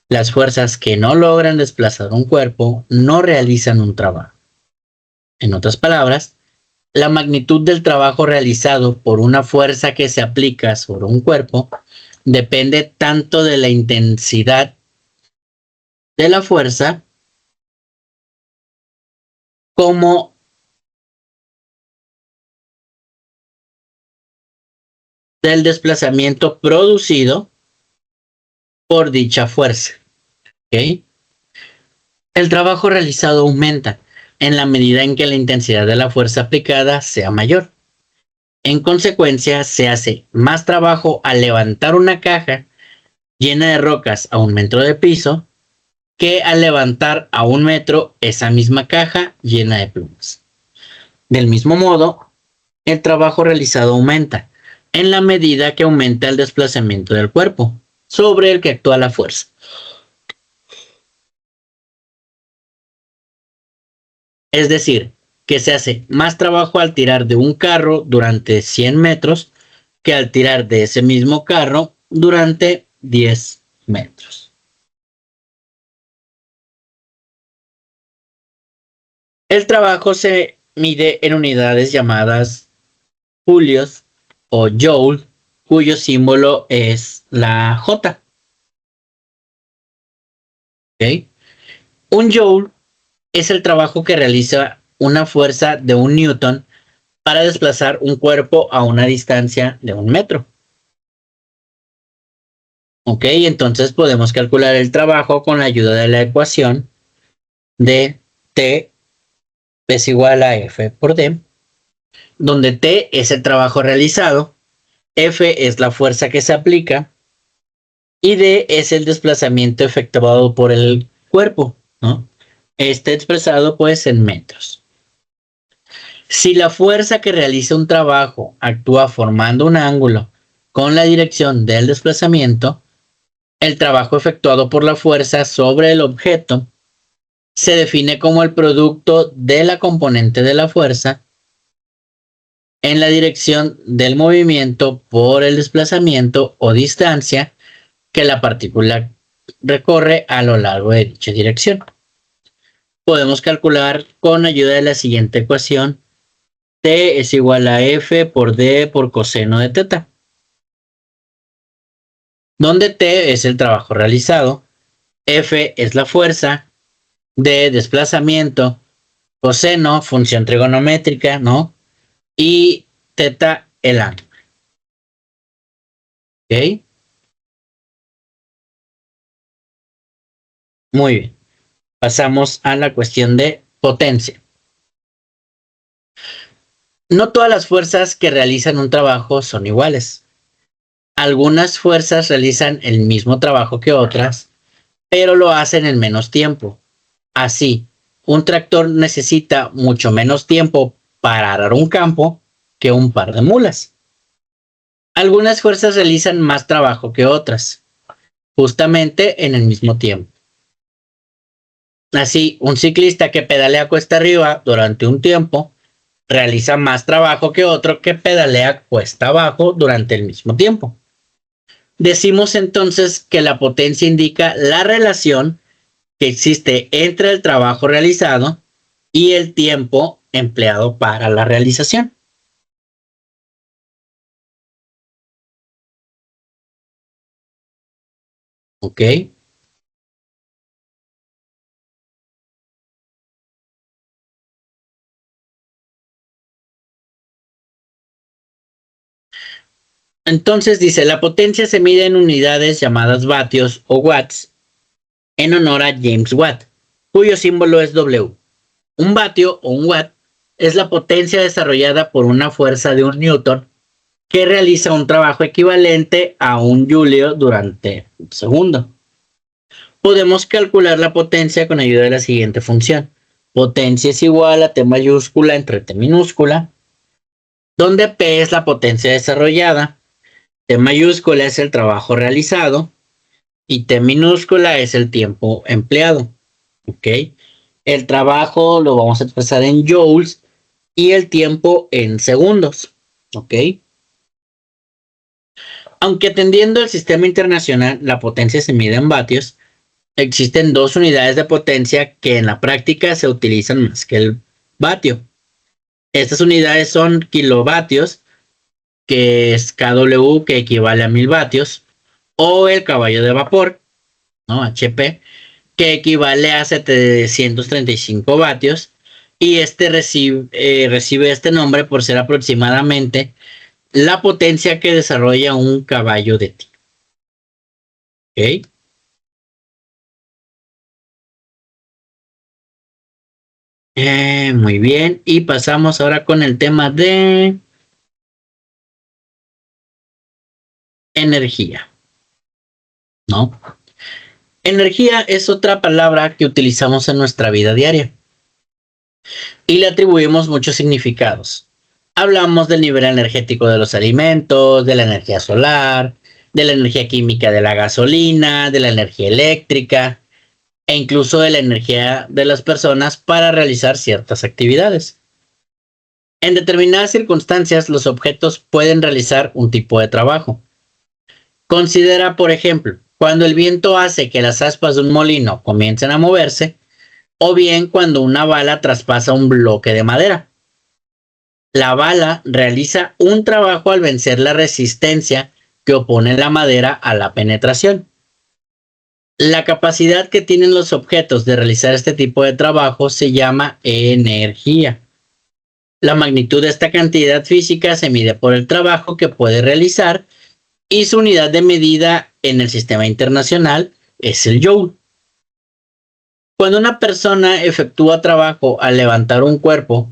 las fuerzas que no logran desplazar un cuerpo no realizan un trabajo. En otras palabras, la magnitud del trabajo realizado por una fuerza que se aplica sobre un cuerpo depende tanto de la intensidad de la fuerza como del desplazamiento producido por dicha fuerza. ¿Okay? El trabajo realizado aumenta en la medida en que la intensidad de la fuerza aplicada sea mayor. En consecuencia, se hace más trabajo al levantar una caja llena de rocas a 1 metro de piso que al levantar a 1 metro esa misma caja llena de plumas. Del mismo modo, el trabajo realizado aumenta en la medida que aumenta el desplazamiento del cuerpo sobre el que actúa la fuerza. Es decir, que se hace más trabajo al tirar de un carro durante 100 metros que al tirar de ese mismo carro durante 10 metros. El trabajo se mide en unidades llamadas julios o joule, cuyo símbolo es la J. ¿Okay? Un joule es el trabajo que realiza una fuerza de 1 newton para desplazar un cuerpo a una distancia de 1 metro. Ok, entonces podemos calcular el trabajo con la ayuda de la ecuación de T es igual a F por D, donde T es el trabajo realizado, F es la fuerza que se aplica y D es el desplazamiento efectuado por el cuerpo, ¿no? Este expresado pues en metros. Si la fuerza que realiza un trabajo actúa formando un ángulo con la dirección del desplazamiento, el trabajo efectuado por la fuerza sobre el objeto se define como el producto de la componente de la fuerza en la dirección del movimiento por el desplazamiento o distancia que la partícula recorre a lo largo de dicha dirección. Podemos calcular con ayuda de la siguiente ecuación: T es igual a F por D por coseno de teta, donde T es el trabajo realizado, F es la fuerza, D desplazamiento, coseno, función trigonométrica, ¿no? Y teta el ángulo. ¿Ok? Muy bien. Pasamos a la cuestión de potencia. No todas las fuerzas que realizan un trabajo son iguales. Algunas fuerzas realizan el mismo trabajo que otras, pero lo hacen en menos tiempo. Así, un tractor necesita mucho menos tiempo para arar un campo que un par de mulas. Algunas fuerzas realizan más trabajo que otras, justamente en el mismo tiempo. Así, un ciclista que pedalea cuesta arriba durante un tiempo realiza más trabajo que otro que pedalea cuesta abajo durante el mismo tiempo. Decimos entonces que la potencia indica la relación que existe entre el trabajo realizado y el tiempo empleado para la realización. ¿Ok? Entonces dice, la potencia se mide en unidades llamadas vatios o watts en honor a James Watt, cuyo símbolo es W. Un vatio o un watt es la potencia desarrollada por una fuerza de un newton que realiza un trabajo equivalente a un julio durante un segundo. Podemos calcular la potencia con ayuda de la siguiente función. Potencia es igual a T mayúscula entre T minúscula, donde P es la potencia desarrollada, T mayúscula es el trabajo realizado y T minúscula es el tiempo empleado. ¿Ok? El trabajo lo vamos a expresar en joules y el tiempo en segundos. ¿Ok? Aunque atendiendo el sistema internacional, la potencia se mide en vatios, existen dos unidades de potencia que en la práctica se utilizan más que el vatio. Estas unidades son kilovatios, que es kW, que equivale a 1000 vatios, o el caballo de vapor, ¿no? HP, que equivale a 735 vatios, y este recibe este nombre por ser aproximadamente la potencia que desarrolla un caballo de tiro. ¿Ok? Muy bien, y pasamos ahora con el tema de energía, ¿no? Energía es otra palabra que utilizamos en nuestra vida diaria y le atribuimos muchos significados. Hablamos del nivel energético de los alimentos, de la energía solar, de la energía química de la gasolina, de la energía eléctrica e incluso de la energía de las personas para realizar ciertas actividades. En determinadas circunstancias, los objetos pueden realizar un tipo de trabajo. Considera, por ejemplo, cuando el viento hace que las aspas de un molino comiencen a moverse, o bien cuando una bala traspasa un bloque de madera. La bala realiza un trabajo al vencer la resistencia que opone la madera a la penetración. La capacidad que tienen los objetos de realizar este tipo de trabajo se llama energía. La magnitud de esta cantidad física se mide por el trabajo que puede realizar y su unidad de medida en el sistema internacional es el joule. Cuando una persona efectúa trabajo al levantar un cuerpo,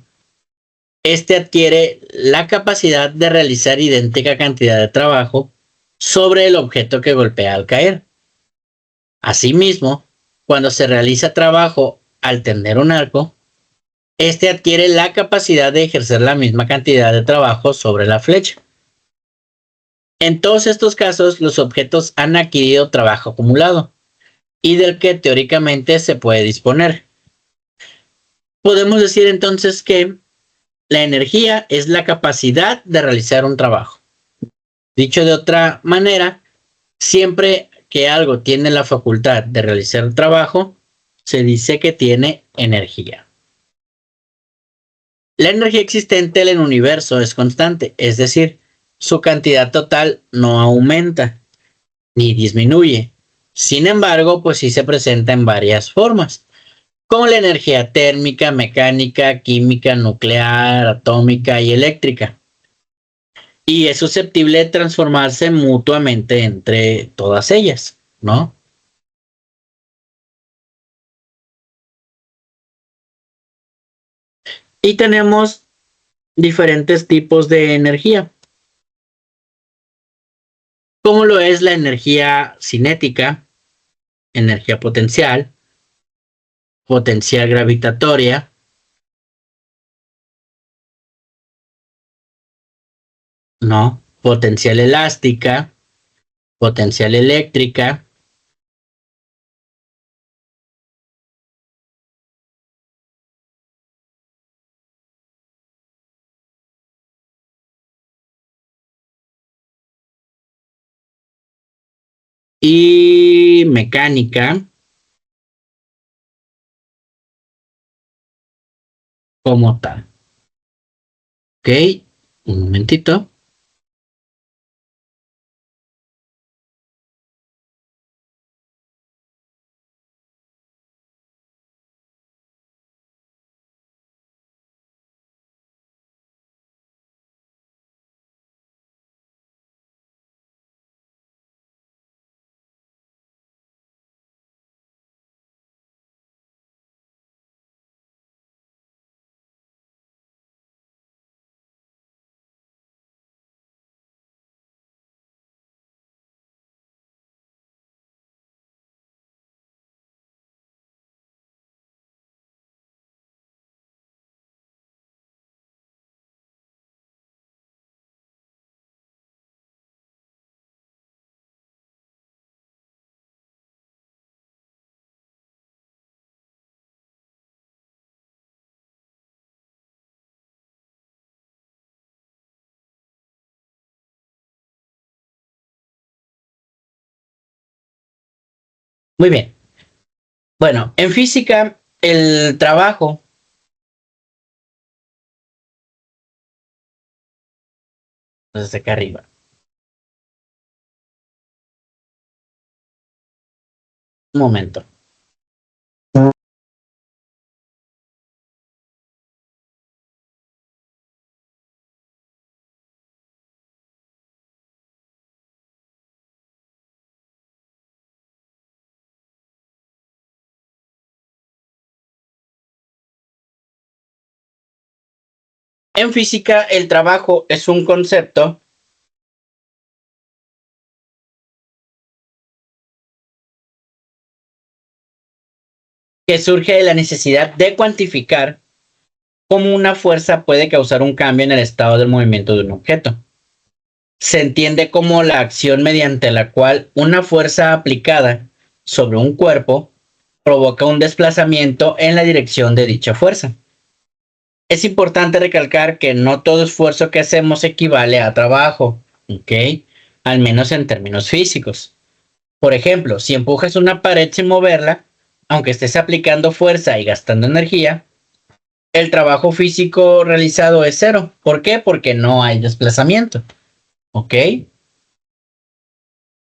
este adquiere la capacidad de realizar idéntica cantidad de trabajo sobre el objeto que golpea al caer. Asimismo, cuando se realiza trabajo al tender un arco, este adquiere la capacidad de ejercer la misma cantidad de trabajo sobre la flecha. En todos estos casos, los objetos han adquirido trabajo acumulado y del que teóricamente se puede disponer. Podemos decir entonces que la energía es la capacidad de realizar un trabajo. Dicho de otra manera, siempre que algo tiene la facultad de realizar un trabajo, se dice que tiene energía. La energía existente en el universo es constante, es decir, su cantidad total no aumenta ni disminuye. Sin embargo, pues sí se presenta en varias formas, como la energía térmica, mecánica, química, nuclear, atómica y eléctrica. Y es susceptible de transformarse mutuamente entre todas ellas, ¿no? Y tenemos diferentes tipos de energía. como lo es la energía cinética, energía potencial, potencial gravitatoria, ¿no? Potencial elástica, potencial eléctrica, y mecánica como tal. Ok, un momentito. Muy bien. Bueno, en física, el trabajo, desde acá arriba. Un momento. En física, el trabajo es un concepto que surge de la necesidad de cuantificar cómo una fuerza puede causar un cambio en el estado del movimiento de un objeto. Se entiende como la acción mediante la cual una fuerza aplicada sobre un cuerpo provoca un desplazamiento en la dirección de dicha fuerza. Es importante recalcar que no todo esfuerzo que hacemos equivale a trabajo, ¿ok? Al menos en términos físicos. Por ejemplo, si empujas una pared sin moverla, aunque estés aplicando fuerza y gastando energía, el trabajo físico realizado es cero. ¿Por qué? Porque no hay desplazamiento. ¿Ok?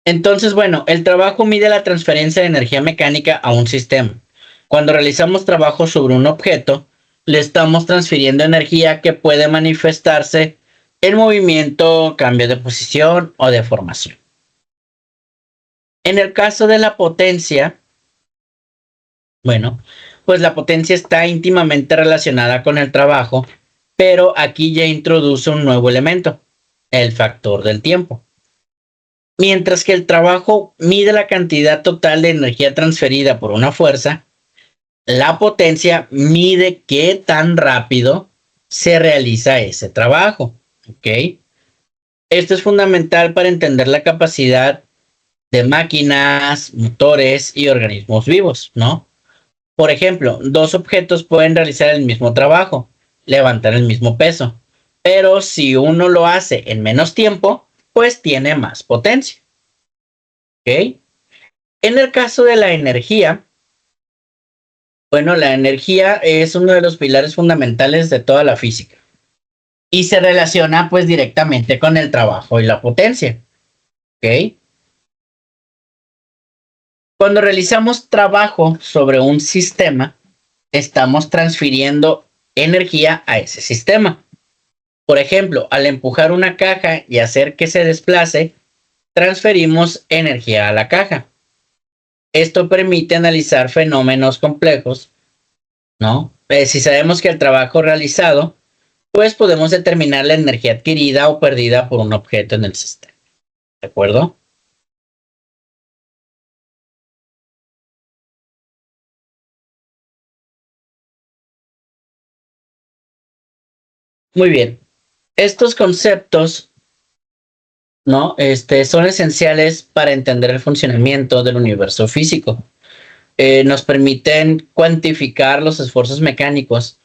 Entonces, bueno, el trabajo mide la transferencia de energía mecánica a un sistema. Cuando realizamos trabajo sobre un objeto, le estamos transfiriendo energía que puede manifestarse en movimiento, cambio de posición o deformación. En el caso de la potencia, bueno, pues la potencia está íntimamente relacionada con el trabajo, pero aquí ya introduce un nuevo elemento, el factor del tiempo. Mientras que el trabajo mide la cantidad total de energía transferida por una fuerza, la potencia mide qué tan rápido se realiza ese trabajo. ¿Ok? Esto es fundamental para entender la capacidad de máquinas, motores y organismos vivos, ¿no? Por ejemplo, dos objetos pueden realizar el mismo trabajo, levantar el mismo peso, pero si uno lo hace en menos tiempo, pues tiene más potencia. ¿Ok? En el caso de la energía, bueno, la energía es uno de los pilares fundamentales de toda la física y se relaciona pues directamente con el trabajo y la potencia. ¿Ok? Cuando realizamos trabajo sobre un sistema, estamos transfiriendo energía a ese sistema. Por ejemplo, al empujar una caja y hacer que se desplace, transferimos energía a la caja. Esto permite analizar fenómenos complejos, ¿no? Si sabemos que el trabajo realizado, pues podemos determinar la energía adquirida o perdida por un objeto en el sistema. ¿De acuerdo? Muy bien. Estos conceptos, ¿no? Son esenciales para entender el funcionamiento del universo físico. Nos permiten cuantificar los esfuerzos mecánicos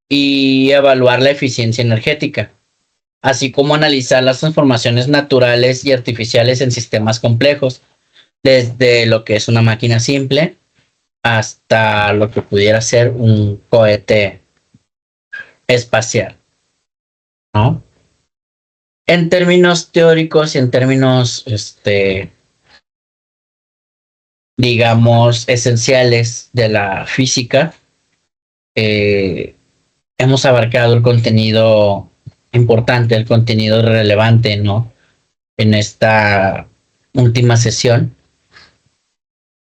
y evaluar la eficiencia energética, así como analizar las transformaciones naturales y artificiales en sistemas complejos, desde lo que es una máquina simple hasta lo que pudiera ser un cohete espacial, ¿no? En términos teóricos y en términos, digamos, esenciales de la física, eh, hemos abarcado el contenido importante, el contenido relevante, ¿no? En esta última sesión,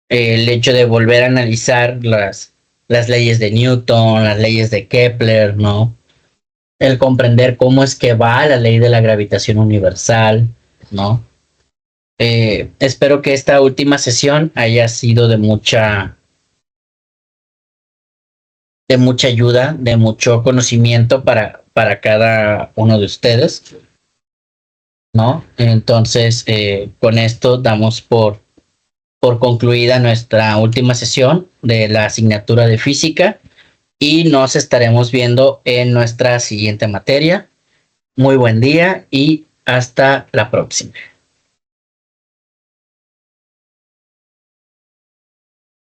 el hecho de volver a analizar las leyes de Newton, las leyes de Kepler, ¿no? El comprender cómo es que va la ley de la gravitación universal, ¿no? Espero que esta última sesión haya sido de mucha ayuda, de mucho conocimiento para cada uno de ustedes, ¿no? Entonces, con esto damos por concluida nuestra última sesión de la asignatura de física y nos estaremos viendo en nuestra siguiente materia. Muy buen día y hasta la próxima.